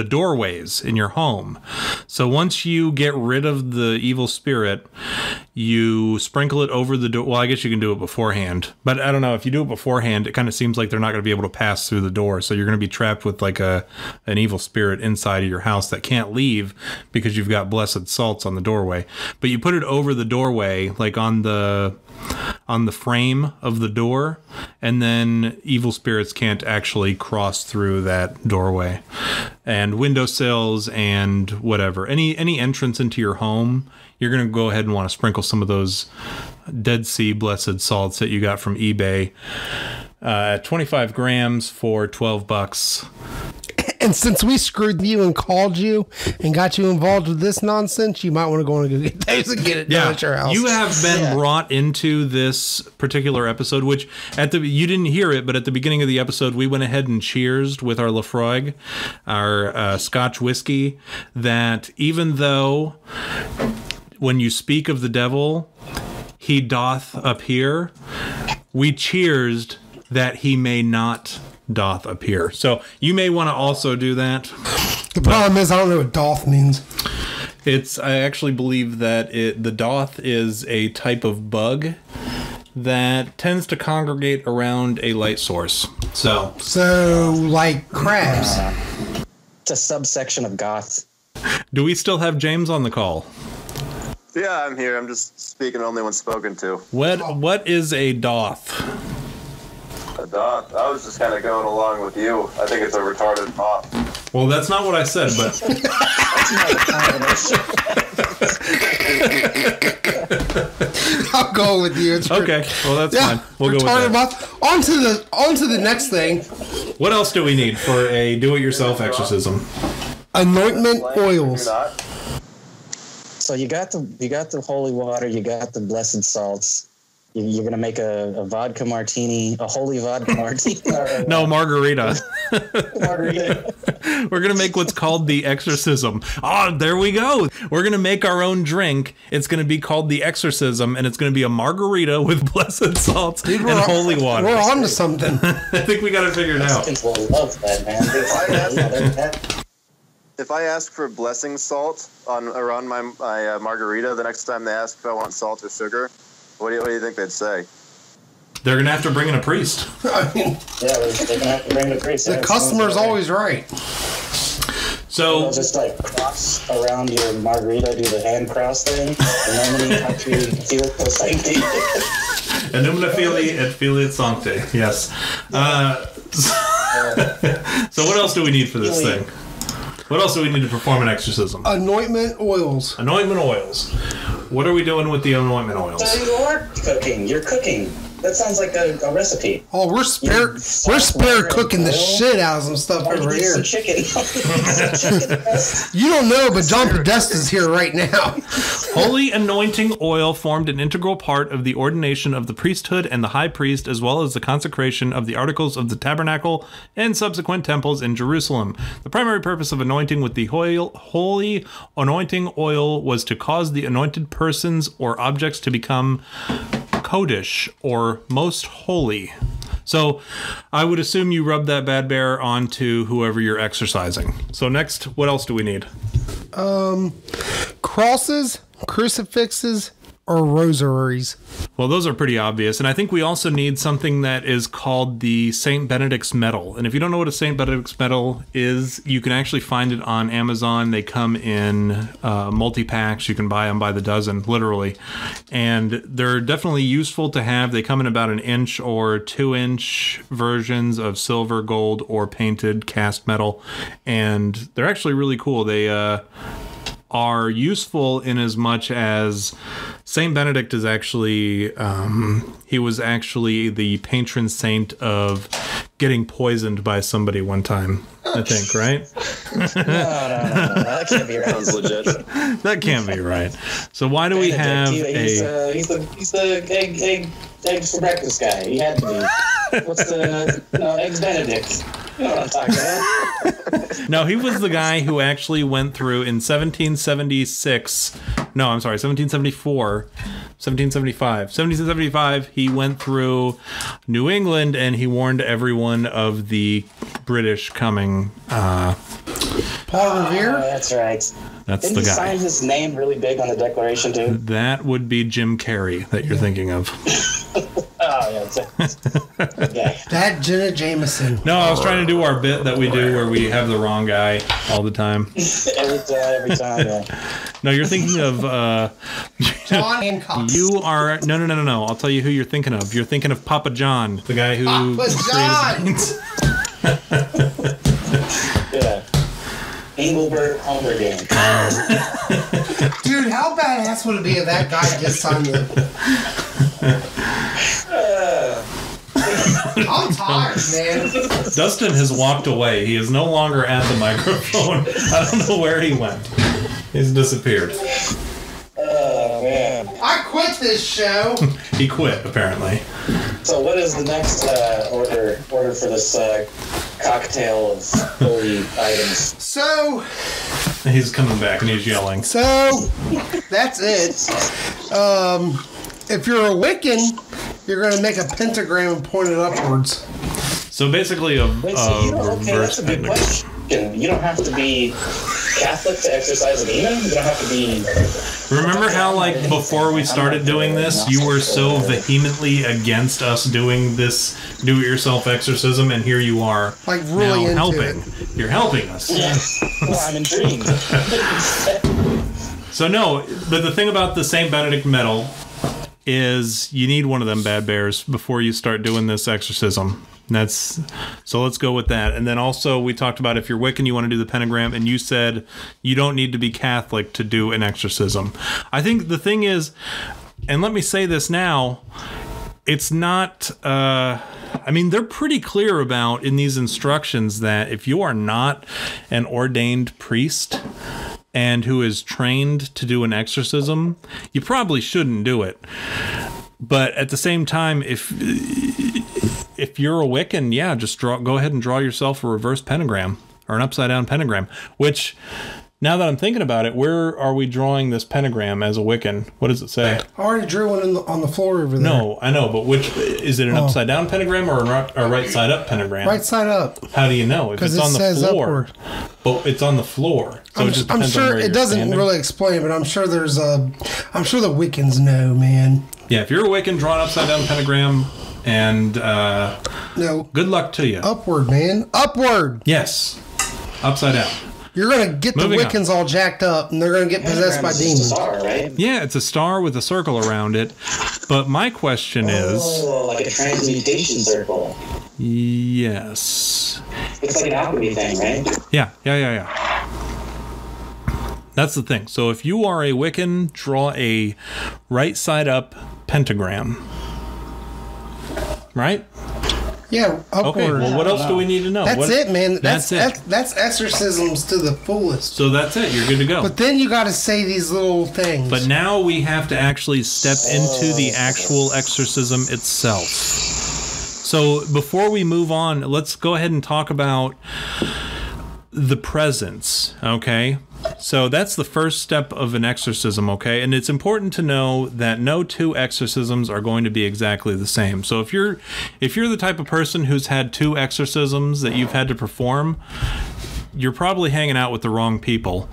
doorways in your home. So once you get rid of the evil spirit, you sprinkle it over the door. Well, I guess you can do it beforehand, but I don't know. If you do it beforehand, it kind of seems like they're not going to be able to pass through the door. So you're going to be trapped with like an evil spirit inside of your house that can't leave because you've got blessed salts on the doorway. But you put it over the doorway, like on the frame of the door, and then evil spirits can't actually cross through that doorway. And windowsills and whatever, any entrance into your home, you're going to go ahead and want to sprinkle some of those Dead Sea blessed salts that you got from eBay. 25 grams for $12. And since we screwed you and called you and got you involved with this nonsense, you might want to go and go get those and get it done at your house. You have been brought into this particular episode, which you didn't hear it, but at the beginning of the episode, we went ahead and cheersed with our Lafroig, our Scotch whiskey, that even though when you speak of the devil, he doth appear, we cheersed that he may not doth appear. So you may want to also do that. The problem is I don't know what doth means. I actually believe that the doth is a type of bug that tends to congregate around a light source. So like crabs. It's a subsection of goth. Do we still have James on the call? Yeah, I'm here. I'm just speaking only when spoken to. What is a doth? A doth? I was just kind of going along with you. I think it's a retarded moth. Well, that's not what I said, but... I'll go with you. It's okay, well, that's fine. We'll go with that. Moth. On to the next thing. What else do we need for a do-it-yourself exorcism? Anointment oils. So you got the holy water, you got the blessed salts. You're gonna make a vodka martini, a holy vodka martini. No, margarita. Margarita. We're going to make what's called the exorcism. Oh, there we go. We're going to make our own drink. It's going to be called the exorcism, and it's going to be a margarita with blessed salts and holy water. We're on to something. I think we got to figure it out. Mexicans will love that, man. If I ask for blessing salt around my margarita the next time they ask if I want salt or sugar, what do you think they'd say? They're going to have to bring in a priest. I mean, Yeah, they're gonna have to bring the priest. the customer's always right. So They'll just like cross around your margarita, do the hand cross thing, and then you have to feel the sanctity. Enumina Filii et Filiat Sancte. Yes. So what else do we need for this thing? What else do we need to perform an exorcism? Anointment oils. Anointment oils. What are we doing with the anointment oils? So you are cooking. You're cooking. That sounds like a recipe. Oh, we're spare cooking the shit out of some stuff over here. Some chicken. You don't know, but John Podesta's here right now. Holy anointing oil formed an integral part of the ordination of the priesthood and the high priest, as well as the consecration of the articles of the tabernacle and subsequent temples in Jerusalem. The primary purpose of anointing with the holy anointing oil was to cause the anointed persons or objects to become Kodesh, or most holy. So I would assume you rub that bad bear onto whoever you're exercising. So next, what else do we need? Crosses, crucifixes, or rosaries. Well, those are pretty obvious. And I think we also need something that is called the St. Benedict's medal. And if you don't know what a St. Benedict's medal is, you can actually find it on Amazon. They come in multi-packs. You can buy them by the dozen, literally. And they're definitely useful to have. They come in about 1 inch or 2 inch versions of silver, gold, or painted cast metal. And they're actually really cool. They are useful in as much as Saint Benedict is actually he was actually the patron saint of getting poisoned by somebody one time, I think, right? No, that can't be right. Sounds legit. That can't be right. So why do we have he's the eggs for breakfast guy. He had to be. What's the eggs Benedict? You know what I'm talking about. No, he was the guy who actually went through in 1775, he went through New England and he warned everyone of the British coming. Paul Revere? Oh, that's right. That's Didn't the he guy. sign his name really big on the Declaration, too? That would be Jim Carrey that you're thinking of. Oh, yeah. Okay. That Jenna Jameson. No, I was trying to do our bit that we do where we have the wrong guy all the time. Every time, yeah. No, you're thinking of John Hancock. you are no. I'll tell you who you're thinking of. You're thinking of Papa John, the guy who Papa John! Yeah. Engelbert Humperdinck. Dude, how badass would it be if that guy just signed the... I'm tired, man. Dustin has walked away. He is no longer at the microphone. I don't know where he went. He's disappeared. Oh, man. I quit this show. He quit, apparently. So what is the next order for this cocktail of holy items? So He's coming back and he's yelling. That's it. If you're a Wiccan, you're going to make a pentagram and point it upwards. So basically a that's a good question. You don't have to be Catholic to exorcise a demon? You don't have to be... Remember how, like, before we started doing this, you were so vehemently against us doing this do-it-yourself exorcism, and here you are, like, really now into helping. it. You're helping us. Yeah. Well, I'm intrigued. So no, but the thing about the St. Benedict medal is you need one of them bad bears before you start doing this exorcism. So let's go with that. And then also we talked about if you're Wiccan, you want to do the pentagram, and you said you don't need to be Catholic to do an exorcism. I think the thing is, and let me say this now, it's not, they're pretty clear about in these instructions that if you are not an ordained priest and who is trained to do an exorcism, you probably shouldn't do it. But at the same time, if you're a Wiccan, yeah, just go ahead and draw yourself a reverse pentagram or an upside down pentagram, which, now that I'm thinking about it, where are we drawing this pentagram as a Wiccan? What does it say? I already drew one on the floor over there. No, I know, but which is it? An upside down pentagram or a right side up pentagram? Right side up. How do you know if it's on the floor? Upward. But it's on the floor, so it just I'm depends on sure where it you're doesn't standing. really explain, but I'm sure the Wiccans know, man. Yeah, if you're a Wiccan, draw an upside down pentagram, and No. good luck to you. Upward, man. Upward. Yes, upside down. You're going to get Moving the Wiccans all jacked up, and they're going to get possessed by Pentagram is just a demons. star, right? Yeah, it's a star with a circle around it. But my question is... Oh, like a transmutation circle. Yes. It's like an alchemy thing, right? Yeah. That's the thing. So if you are a Wiccan, draw a right side up pentagram. Right? Yeah, upward. Okay, well, what else do we need to know? That's it, man. That's it. That's exorcisms to the fullest. So that's it. You're good to go. But then you got to say these little things. But now we have to actually step into the actual exorcism itself. So before we move on, let's go ahead and talk about the presence, okay? So that's the first step of an exorcism, okay? And it's important to know that no two exorcisms are going to be exactly the same. So if you're the type of person who's had 2 exorcisms that you've had to perform, you're probably hanging out with the wrong people.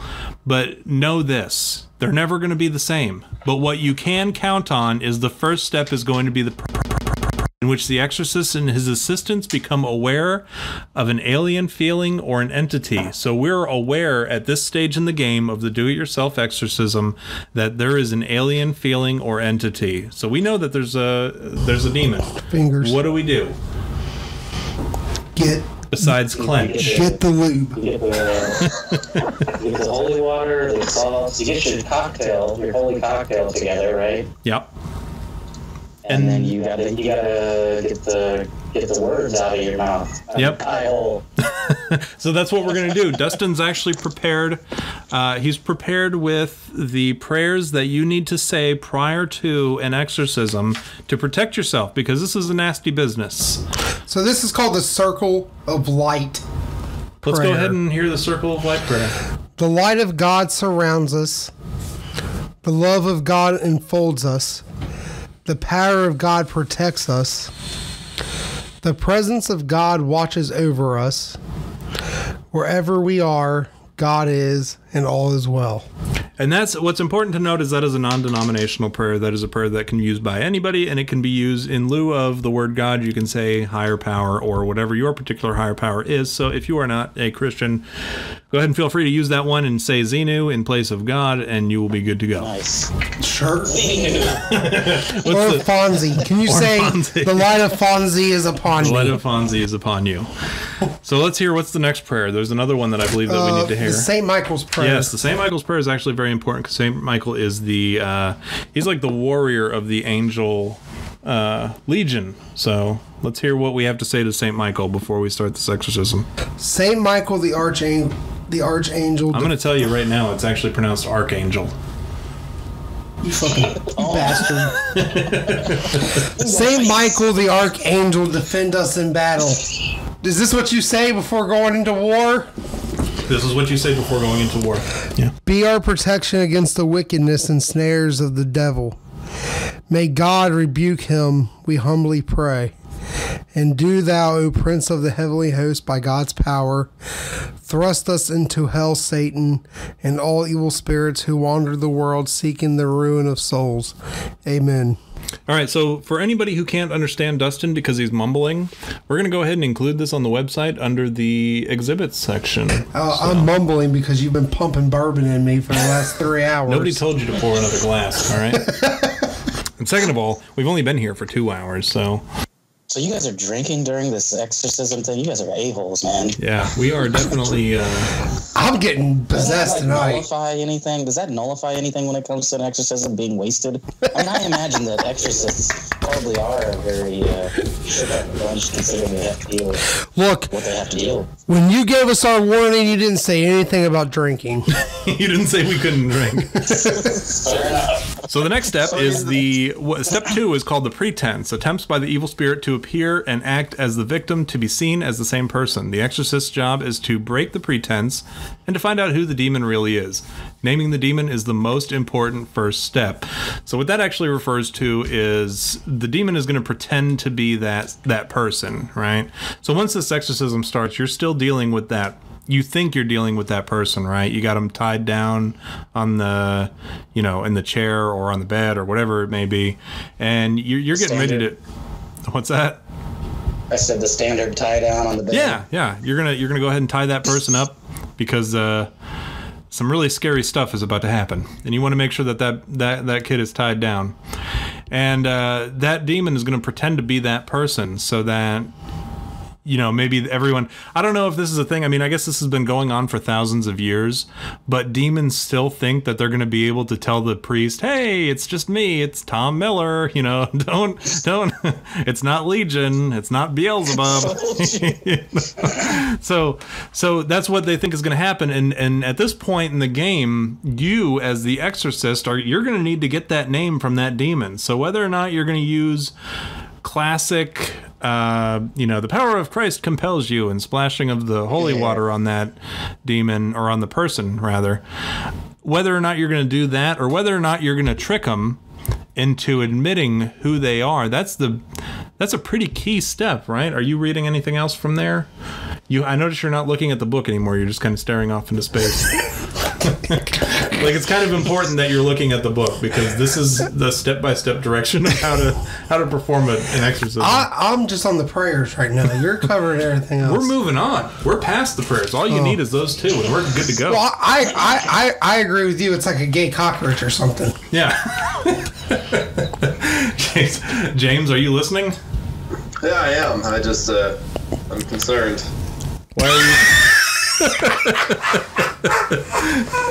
But know this, they're never going to be the same. But what you can count on is the first step is going to be in which the exorcist and his assistants become aware of an alien feeling or an entity. So we're aware at this stage in the game of the do-it-yourself exorcism that there is an alien feeling or entity. So we know that there's a demon. Fingers. What do we do? Besides clench. Get the lube. You get the holy water, the salts. You get your cocktail, your holy cocktail together, right? Yep. And then you gotta get the words out of your mouth. Yep. Eye-hole. So that's what we're going to do. Dustin's actually prepared. He's prepared with the prayers that you need to say prior to an exorcism to protect yourself, because this is a nasty business. So this is called the Circle of Light. Let's prayer. go ahead and hear the Circle of Light prayer. The light of God surrounds us. The love of God enfolds us. The power of God protects us. The presence of God watches over us. Wherever we are, God is, and all is well. And that's what's important to note, is that is a non-denominational prayer. That is a prayer that can be used by anybody, and it can be used in lieu of the word God. You can say higher power or whatever your particular higher power is. So if you are not a Christian, go ahead and feel free to use that one and say Xenu in place of God, and you will be good to go. Nice. Sure. What's Or the- Fonzie. Can you Or say Fonzie. the light of Fonzie is upon The you? light of Fonzie is upon you. So let's hear what's the next prayer. There's another one that I believe that we need to hear. The St. Michael's prayer. Yes, the St. Michael's prayer is actually very important, because St. Michael is he's like the warrior of the angel legion. So let's hear what we have to say to St. Michael before we start this exorcism. St. Michael the Archangel. I'm going to tell you right now, it's actually pronounced archangel. You bastard. St. Michael the Archangel, defend us in battle. Is this what you say before going into war? This is what you say before going into war. Yeah. Be our protection against the wickedness and snares of the devil. May God rebuke him, we humbly pray. And do thou, O Prince of the heavenly host, by God's power, thrust us into hell, Satan, and all evil spirits who wander the world seeking the ruin of souls. Amen. All right, so for anybody who can't understand Dustin because he's mumbling, we're going to go ahead and include this on the website under the exhibits section. I'm mumbling because you've been pumping bourbon in me for the last 3 hours. Nobody told you to pour another glass, all right? And second of all, we've only been here for 2 hours, so... So you guys are drinking during this exorcism thing? You guys are a-holes, man. Yeah, we are definitely... I'm getting possessed tonight. Nullify anything? Does that nullify anything when it comes to an exorcism being wasted? I mean, I imagine that exorcists probably are a very bunch, considering they have to deal with Look, what they have to deal with. when you gave us our warning, you didn't say anything about drinking. you didn't say we couldn't drink. Fair enough. So the next step is step 2 is called the pretense. Attempts by the evil spirit to appear and act as the victim to be seen as the same person. The exorcist's job is to break the pretense and to find out who the demon really is. Naming the demon is the most important first step. So what that actually refers to is the demon is going to pretend to be that person, right? So once this exorcism starts, you're still dealing with that. You think you're dealing with that person, right? You got them tied down on the, in the chair or on the bed or whatever it may be, and you're getting ready to. What's that? I said the standard tie down on the bed. Yeah. You're gonna go ahead and tie that person up because some really scary stuff is about to happen, and you want to make sure that kid is tied down, and that demon is going to pretend to be that person so that. Maybe everyone, I don't know if this is a thing. I mean, I guess this has been going on for thousands of years, but demons still think that they're going to be able to tell the priest, hey, it's just me. It's Tom Miller. Don't, it's not Legion. It's not Beelzebub. So that's what they think is going to happen. And at this point in the game, you as the exorcist you're going to need to get that name from that demon. So whether or not you're going to use classic, the power of Christ compels you, and splashing of the holy water on that demon, or on the person rather, whether or not you're going to do that, or whether or not you're going to trick them into admitting who they are, that's a pretty key step, right? Are you reading anything else from there? I notice you're not looking at the book anymore. You're just kind of staring off into space. Like, it's kind of important that you're looking at the book, because this is the step-by-step direction of how to perform an exorcism. I'm just on the prayers right now. You're covering everything else. We're moving on. We're past the prayers. All you need is those two, and we're good to go. Well, I agree with you. It's like a gay cockroach or something. Yeah. James, are you listening? Yeah, I am. I just, I'm concerned. Why are you...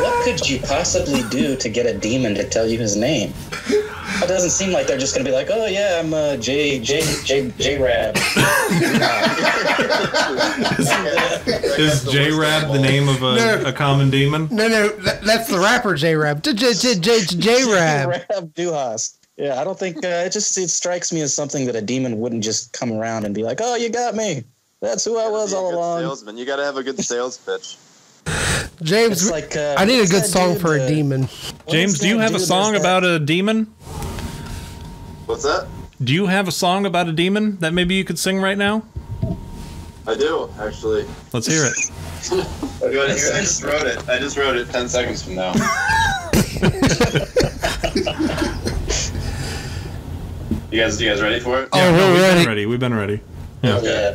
What could you possibly do to get a demon to tell you his name? It doesn't seem like they're just going to be like, oh yeah, I'm J Rab. Is J Rab the name of a common demon? No, that's the rapper J Rab. J Rab. Rab Duhas. Yeah, I don't think it strikes me as something that a demon wouldn't just come around and be like, oh, you got me. That's who I was all along. Salesman. You got to have a good sales pitch. James, I need a good song for a demon. James, do you have a song about a demon? What's that? Do you have a song about a demon that maybe you could sing right now? I do, actually. Let's hear it. I just wrote it. I just wrote it 10 seconds from now. You guys ready for it? Yeah, we're ready. We've been ready. Yeah. Okay.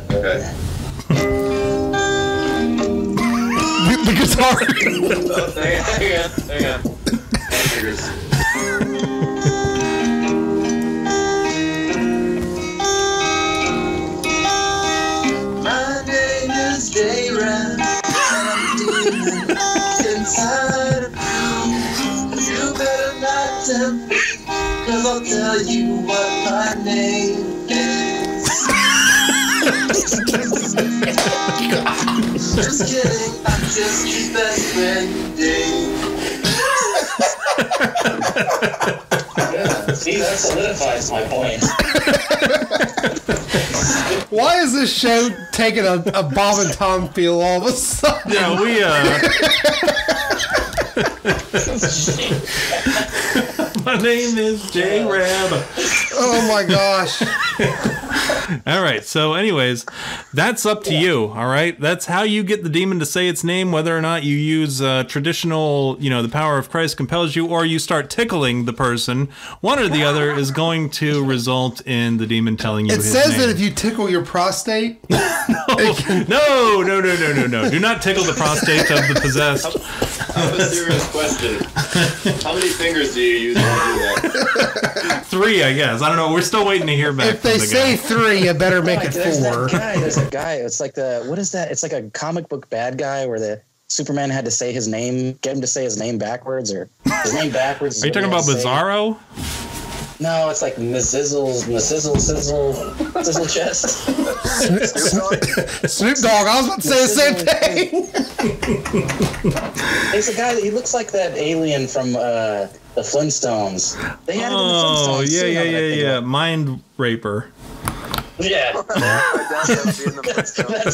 The guitar. Hang on. My name is J-Ran. I'm demon inside of you. You better not tempt me, 'cause I'll tell you what my name is. Just kidding, I'm just your best friend, Dave. Yeah, see, that solidifies my point. Why is this show taking a Bob and Tom feel all of a sudden? Yeah, my name is J Rab. Oh my gosh. All right. So anyways, that's up to you. All right. That's how you get the demon to say its name, whether or not you use traditional, the power of Christ compels you, or you start tickling the person. One or the other is going to result in the demon telling you his name. It says that if you tickle your prostate. No. Do not tickle the prostate of the possessed. I have a serious question. How many fingers do you use when you do that? 3, I guess. I don't know. We're still waiting to hear back If they say 3, you better make it 4. There's a guy. It's like what is that? It's like a comic book bad guy where the Superman had to say his name, get him to say his name backwards, or his name backwards. Are you talking about Bizarro? No, it's like sizzle chest. Snoop Dogg. I was about to say the same thing. He's a guy. He looks like that alien from the Flintstones. They had it in the Flintstones. Yeah. Mind Raper. Yeah. That's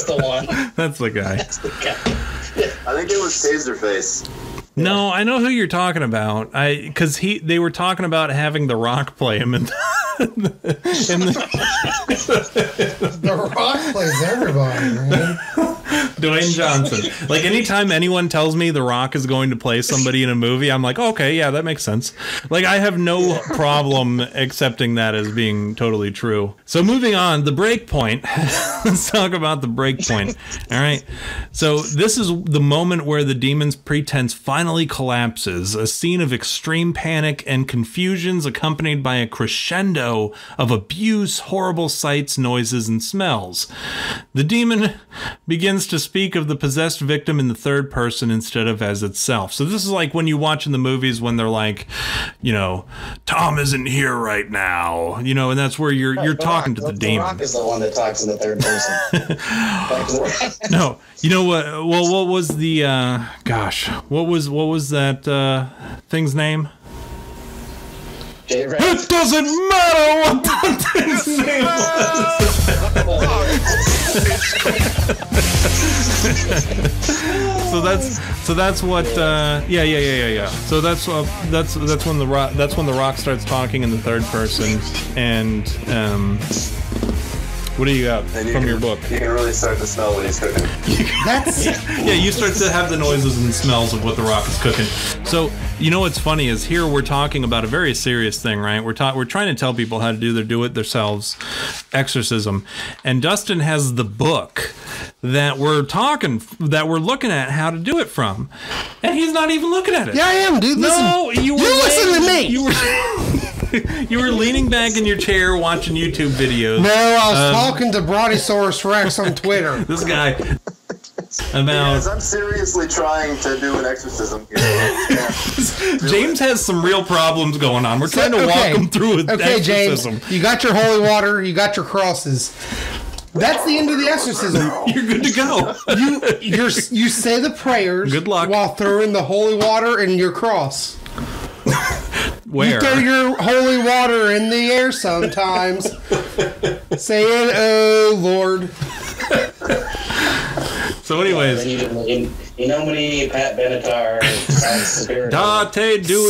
the one. That's the guy. That's the guy. I think it was Taserface. No, I know who you're talking about. Because they were talking about having The Rock play him in The Rock plays everybody, man. Dwayne Johnson. Like, anytime anyone tells me The Rock is going to play somebody in a movie, I'm like, okay, yeah, that makes sense. Like, I have no problem accepting that as being totally true. So moving on, the break point. Let's talk about the break point. All right. So this is the moment where the demon's pretense finally collapses. A scene of extreme panic and confusions accompanied by a crescendo of abuse, horrible sights, noises, and smells. The demon begins to speak of the possessed victim in the third person instead of as itself. So this is like when you watch in the movies when they're like, you know, Tom isn't here right now, you know, and that's where you're talking to the demon. The Rock is the one that talks in the third person. No, you know what? Well, what was the what was that thing's name? It doesn't matter what that thing's name was. So that's what yeah. So that's when the Rock starts talking in the third person, and what do you got from your book? You can really start to smell what he's cooking. Yeah, you start to have the noises and smells of what the Rock is cooking. So, you know what's funny is here we're talking about a very serious thing, right? We're trying to tell people how to do their do-it-themselves exorcism. And Dustin has the book that we're looking at how to do it from. And he's not even looking at it. Yeah, I am, dude. Listen. No, you listen to me. You were leaning back in your chair watching YouTube videos. No, I was talking to Brontosaurus Rex on Twitter. This guy. Yes, I'm seriously trying to do an exorcism here. James has some real problems going on. We're trying to walk him through an exorcism. James, you got your holy water, you got your crosses. That's the end of the exorcism. You're good to go. You say the prayers. Good luck. While throwing the holy water in your cross. Where? You throw your holy water in the air sometimes, saying, "Oh Lord." So, anyways, you know me, Pat Benatar.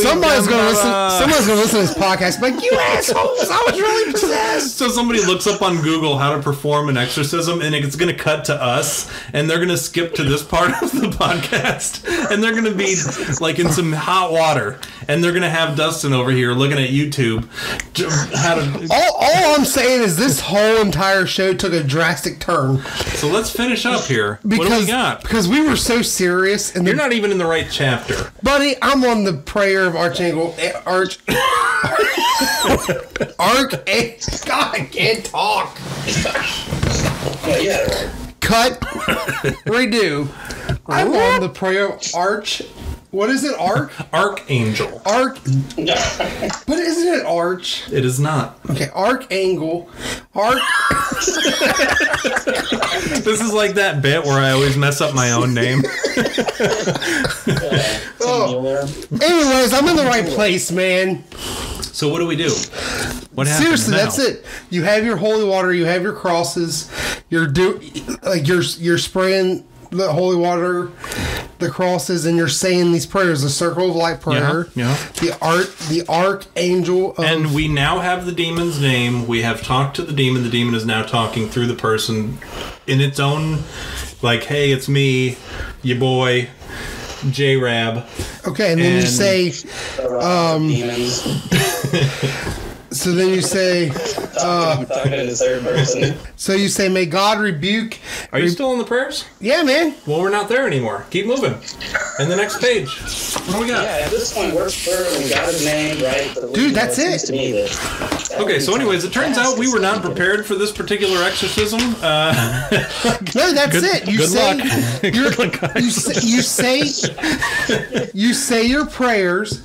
Somebody's gonna listen to this podcast. Like, you assholes! I was really possessed. So somebody looks up on Google how to perform an exorcism, and it's going to cut to us, and they're going to skip to this part of the podcast, and they're going to be like in some hot water, and they're going to have Dustin over here looking at YouTube. All I'm saying is this whole entire show took a drastic turn. So let's finish up here. What do we got? Because we were so serious, and you're not even in the right chapter, buddy. I'm on the prayer of Archangel God, I can't talk. Cut. Redo. I'm on the prayer of what is it? Archangel. But isn't it arch? It is not. Okay, Archangel. This is like that bit where I always mess up my own name. Anyways, I'm in the right place, man. So what do we do? What happens Seriously, now? that's it. You have your holy water. You have your crosses. You're spraying the holy water, the crosses, and you're saying these prayers. The circle of light prayer. Yeah. The archangel. And we now have the demon's name. We have talked to the demon. The demon is now talking through the person in its own, like, hey, it's me, your boy, J-Rab. Okay, and then you say, so then you say, talking in the third person. So you say, may God rebuke. Are you still in the prayers? Yeah, man. Well, we're not there anymore. Keep moving. And the next page. What do we got? Yeah, at this point, we got his name, right? Dude, that's it. To me okay, so anyways, it turns out we were not prepared for this particular exorcism. No, that's it. You say your prayers,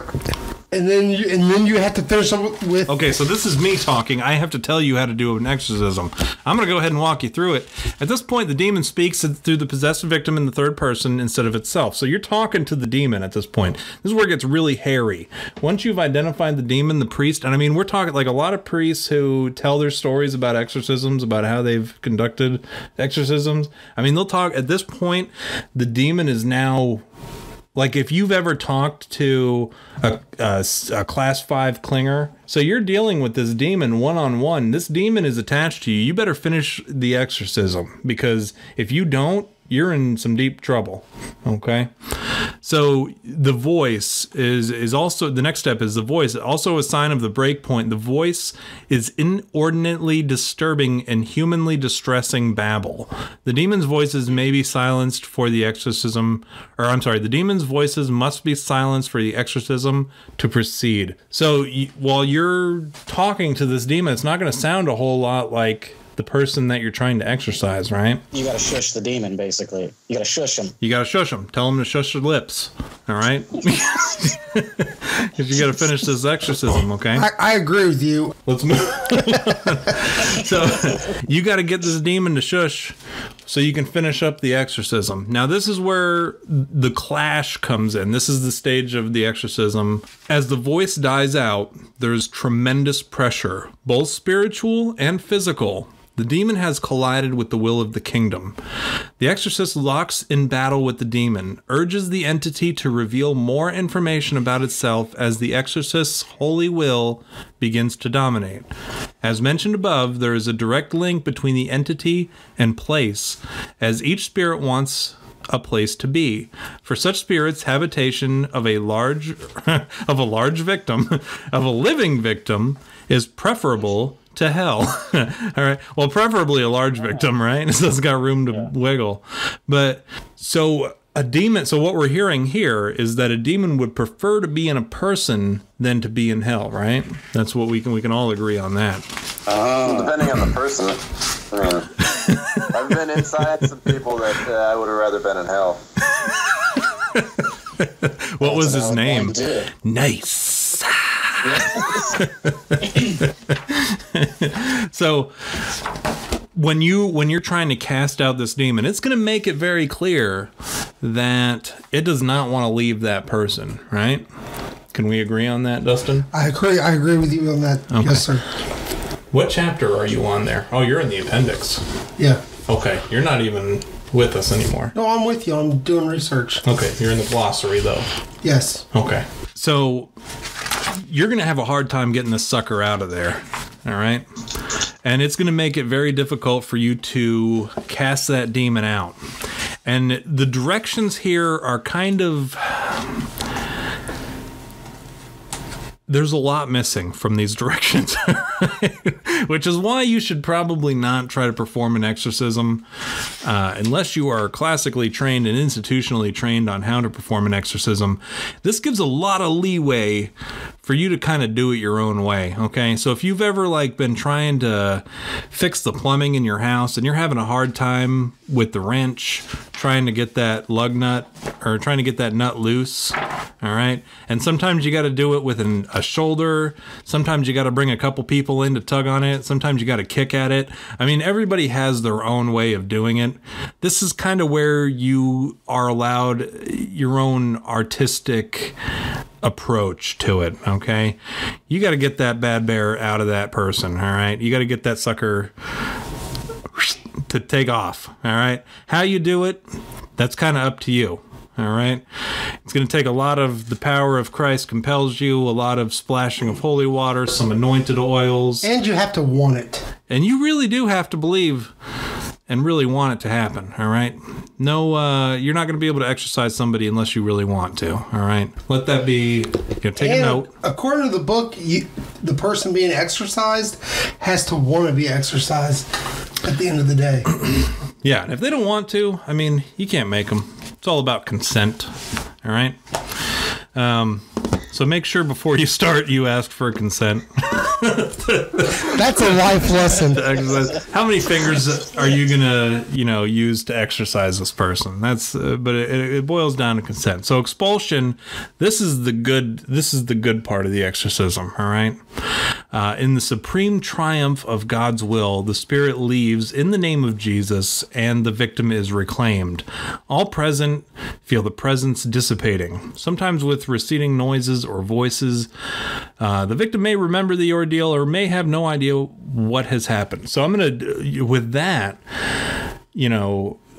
And then you have to finish up with. Okay, so this is me talking. I have to tell you how to do an exorcism. I'm going to go ahead and walk you through it. At this point, the demon speaks through the possessed victim in the third person instead of itself. So you're talking to the demon at this point. This is where it gets really hairy. Once you've identified the demon, the priest, and I mean, we're talking like a lot of priests who tell their stories about exorcisms, about how they've conducted exorcisms. I mean, they'll talk at this point. The demon is now. Like if you've ever talked to a class 5 clinger, so you're dealing with this demon one-on-one. This demon is attached to you. You better finish the exorcism, because if you don't, you're in some deep trouble. Okay? So the voice is also, the next step is the voice, also a sign of the break point. The voice is inordinately disturbing and humanly distressing babble. The demon's voices may be silenced for the exorcism, or I'm sorry, the demon's voices must be silenced for the exorcism to proceed. So while you're talking to this demon, it's not going to sound a whole lot like the person that you're trying to exorcise, right? You gotta shush the demon, basically. You gotta shush him. You gotta shush him. Tell him to shush their lips, all right? Because you gotta finish this exorcism, okay? I agree with you. Let's move on. So you gotta get this demon to shush so you can finish up the exorcism. Now this is where the clash comes in. This is the stage of the exorcism. As the voice dies out, there's tremendous pressure, both spiritual and physical. The demon has collided with the will of the kingdom. The exorcist locks in battle with the demon, urges the entity to reveal more information about itself as the exorcist's holy will begins to dominate. As mentioned above, there is a direct link between the entity and place, as each spirit wants a place to be. For such spirits, habitation of a large victim, of a living victim, is preferable to hell. All right. Well, preferably a large victim, right? So it's got room to wiggle. But so a demon, so what we're hearing here is that a demon would prefer to be in a person than to be in hell, right? That's what we can all agree on that. Depending on the person. I've been inside some people that I would have rather been in hell. What was his name? Nice. So when you're trying to cast out this demon, it's going to make it very clear that it does not want to leave that person, right? Can we agree on that, Dustin? I agree with you on that. Okay. Yes, sir. What chapter are you on there? Oh, you're in the appendix. Yeah. Okay, you're not even with us anymore. No, I'm with you. I'm doing research. Okay, you're in the glossary, though. Yes. Okay. So you're going to have a hard time getting this sucker out of there, all right? And it's going to make it very difficult for you to cast that demon out. And the directions here are kind of... There's a lot missing from these directions, which is why you should probably not try to perform an exorcism unless you are classically trained and institutionally trained on how to perform an exorcism. This gives a lot of leeway for you to kind of do it your own way, okay? So if you've ever been trying to fix the plumbing in your house and you're having a hard time with the wrench, trying to get that lug nut or trying to get that nut loose, all right? And sometimes you got to do it with a shoulder. Sometimes you got to bring a couple people in to tug on it. Sometimes you got to kick at it. I mean, everybody has their own way of doing it. This is kind of where you are allowed your own artistic approach to it, okay? You got to get that bad bear out of that person, all right? You got to get that sucker to take off, all right? How you do it, that's kind of up to you, all right? It's going to take a lot of the power of Christ compels you, a lot of splashing of holy water, some anointed oils. And you have to want it. And you really do have to believe and really want it to happen, all right? No, you're not going to be able to exorcise somebody unless you really want to, all right? Let that be, take a note. According to the book, the person being exorcised has to want to be exorcised at the end of the day. Yeah, and if they don't want to, I mean, you can't make them. It's all about consent, all right? So make sure before you start, you ask for consent. That's a life lesson. How many fingers are you gonna, use to exorcise this person? That's, but it boils down to consent. So expulsion. This is the good part of the exorcism. All right. In the supreme triumph of God's will, the spirit leaves in the name of Jesus, and the victim is reclaimed. All present feel the presence dissipating, sometimes with receding noises or voices. The victim may remember the ordeal or may have no idea what has happened. So I'm going to, with that,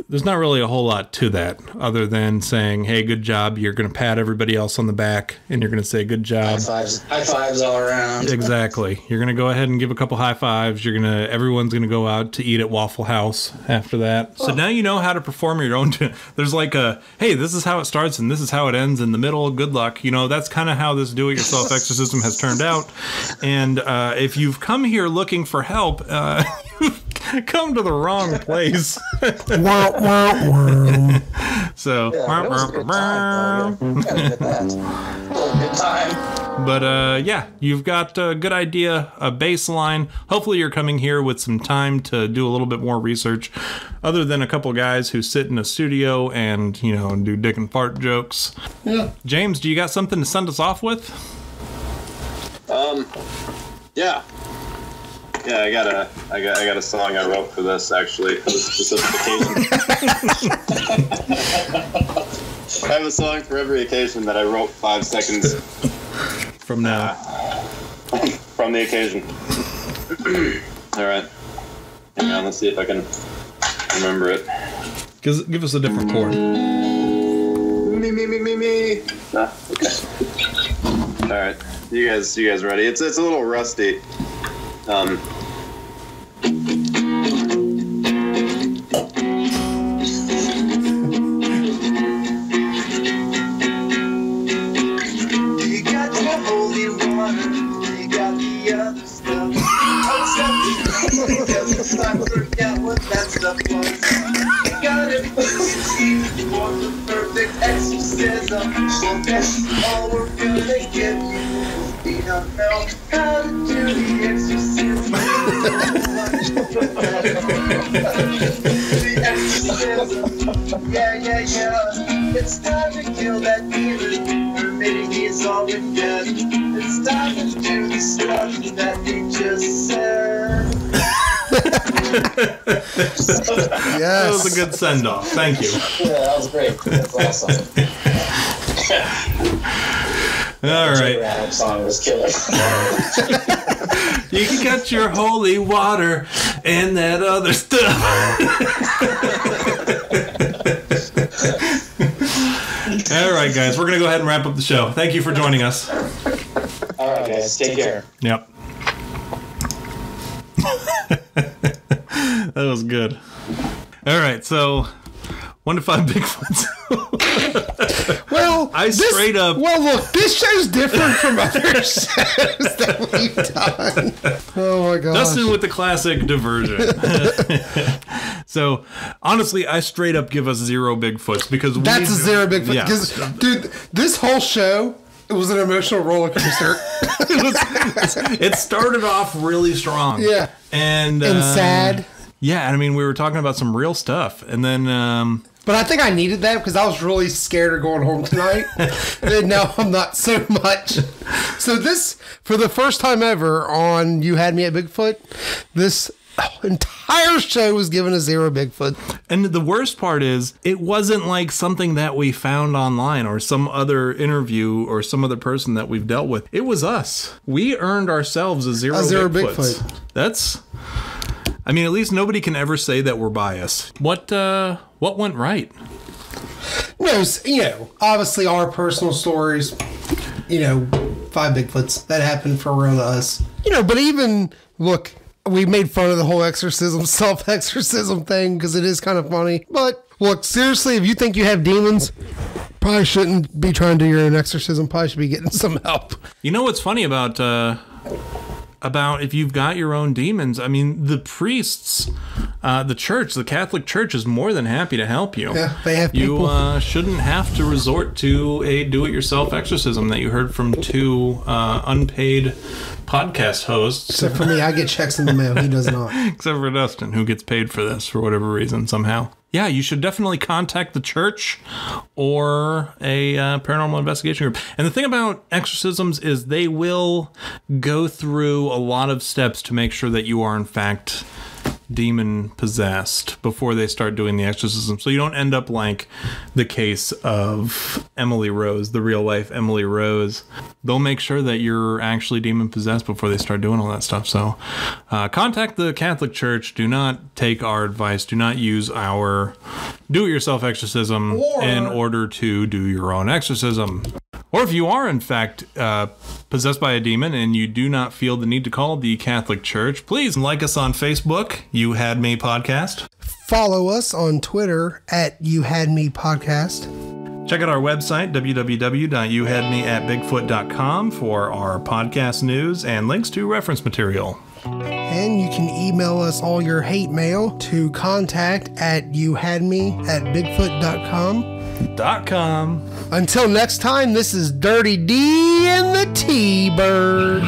there's not really a whole lot to that other than saying, hey, good job. You're going to pat everybody else on the back and you're going to say, good job. High fives all around. Exactly. You're going to go ahead and give a couple high fives. Everyone's going to go out to eat at Waffle House after that. So now you know how to perform your own. There's like hey, this is how it starts and this is how it ends in the middle. Good luck. That's kind of how this do-it-yourself exorcism has turned out. And if you've come here looking for help, you've come to the wrong place. So, Yeah, it was a good time, though. Yeah. Gotta admit that. Good time. But you've got a good idea, a baseline. Hopefully you're coming here with some time to do a little bit more research, other than a couple guys who sit in a studio and, do dick and fart jokes. Yeah. James, do you got something to send us off with? Yeah. Yeah, I got a song I wrote for this, actually, for this specific occasion. I have a song for every occasion that I wrote 5 seconds from now. From the occasion. All right. Hang on, let's see if I can remember it. Give us a different chord. Me. Okay. All right. You guys ready? It's a little rusty. I forget what that stuff was. You got everything you need for the perfect exorcism. Well, that's all we're gonna give you. We don't know how to do the exorcism. The exorcism. Yeah. It's time to kill that demon. Or maybe he's already dead. It's time to do the stuff that he just said. That was a good send-off. Thank you. Yeah, that was great. That's awesome. All right. That song was killer. You got your holy water and that other stuff. All right, guys. We're going to go ahead and wrap up the show. Thank you for joining us. All right, guys. Take care. Yep. That was good. All right, so 1 to 5 Bigfoots. Well, straight up. Well, look, this show's different from other shows that we've done. Oh my gosh. Dustin with the classic diversion. So, honestly, I straight up give us 0 Bigfoots because that's a 0 Bigfoot. Yeah. Because, dude, this whole show. It was an emotional roller coaster. It started off really strong. Yeah. And sad. Yeah, I mean, we were talking about some real stuff. And then... but I think I needed that because I was really scared of going home tonight. And now I'm not so much. So this, for the first time ever on You Had Me at Bigfoot, this entire show was given a 0 Bigfoot. And the worst part is, it wasn't like something that we found online or some other interview or some other person that we've dealt with. It was us. We earned ourselves a 0 Bigfoot. That's... I mean, at least nobody can ever say that we're biased. What went right? No, obviously our personal stories, 5 Bigfoots that happened for real to us. But even, look, we made fun of the whole exorcism, self-exorcism thing because it is kind of funny. But look, seriously, if you think you have demons, probably shouldn't be trying to do your own exorcism. Probably should be getting some help. You know what's funny about if you've got your own demons? I mean, the priests, the church, the Catholic Church, is more than happy to help you. Yeah, they have people. You shouldn't have to resort to a do-it-yourself exorcism that you heard from two unpaid podcast hosts. Except for me, I get checks in the mail. He does not. Except for Dustin, who gets paid for this for whatever reason somehow. Yeah, you should definitely contact the church or a paranormal investigation group. And the thing about exorcisms is they will go through a lot of steps to make sure that you are, in fact, demon possessed before they start doing the exorcism. So you don't end up like the case of Emily Rose, the real life Emily Rose. They'll make sure that you're actually demon possessed before they start doing all that stuff. So contact the Catholic Church. Do not take our advice. Do not use our do-it-yourself exorcism in order to do your own exorcism. Or if you are, in fact, possessed by a demon and you do not feel the need to call the Catholic Church, please like us on Facebook, You Had Me Podcast. Follow us on Twitter at You Had Me Podcast. Check out our website, www.youhadmeatbigfoot.com, for our podcast news and links to reference material. And you can email us all your hate mail to contact@youhadme@bigfoot.com. Until next time, this is Dirty D and the T-Bird.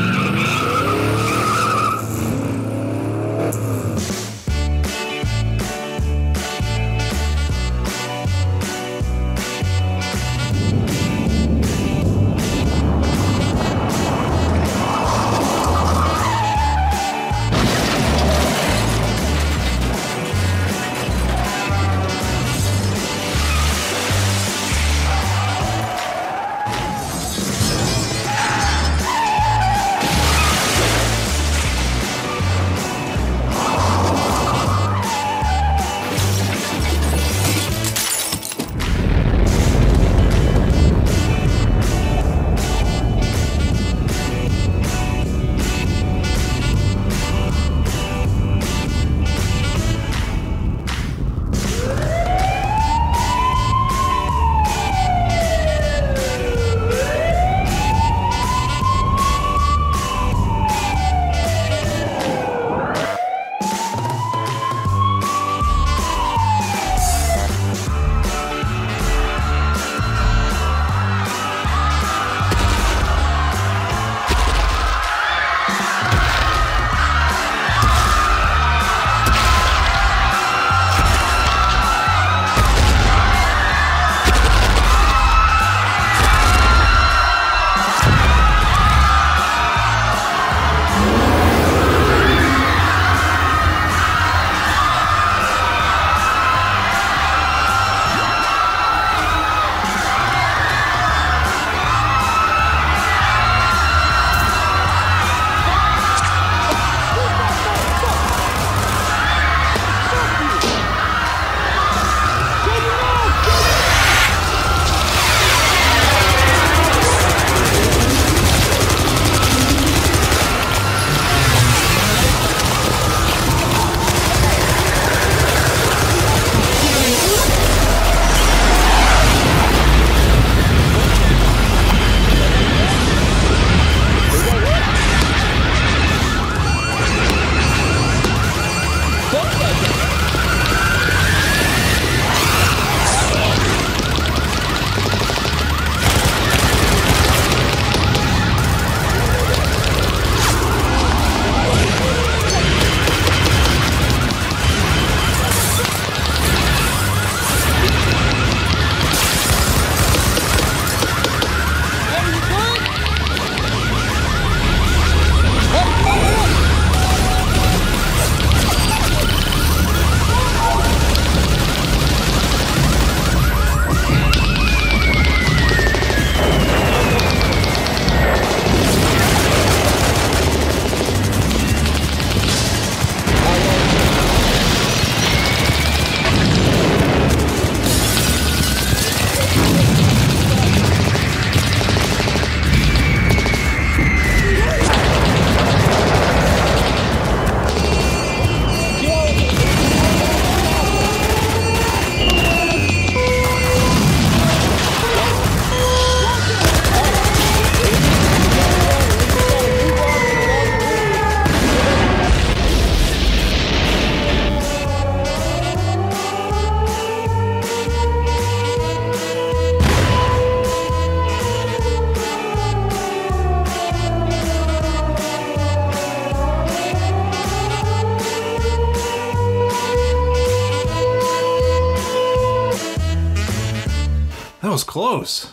That was close.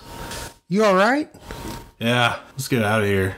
You all right? Yeah, let's get out of here.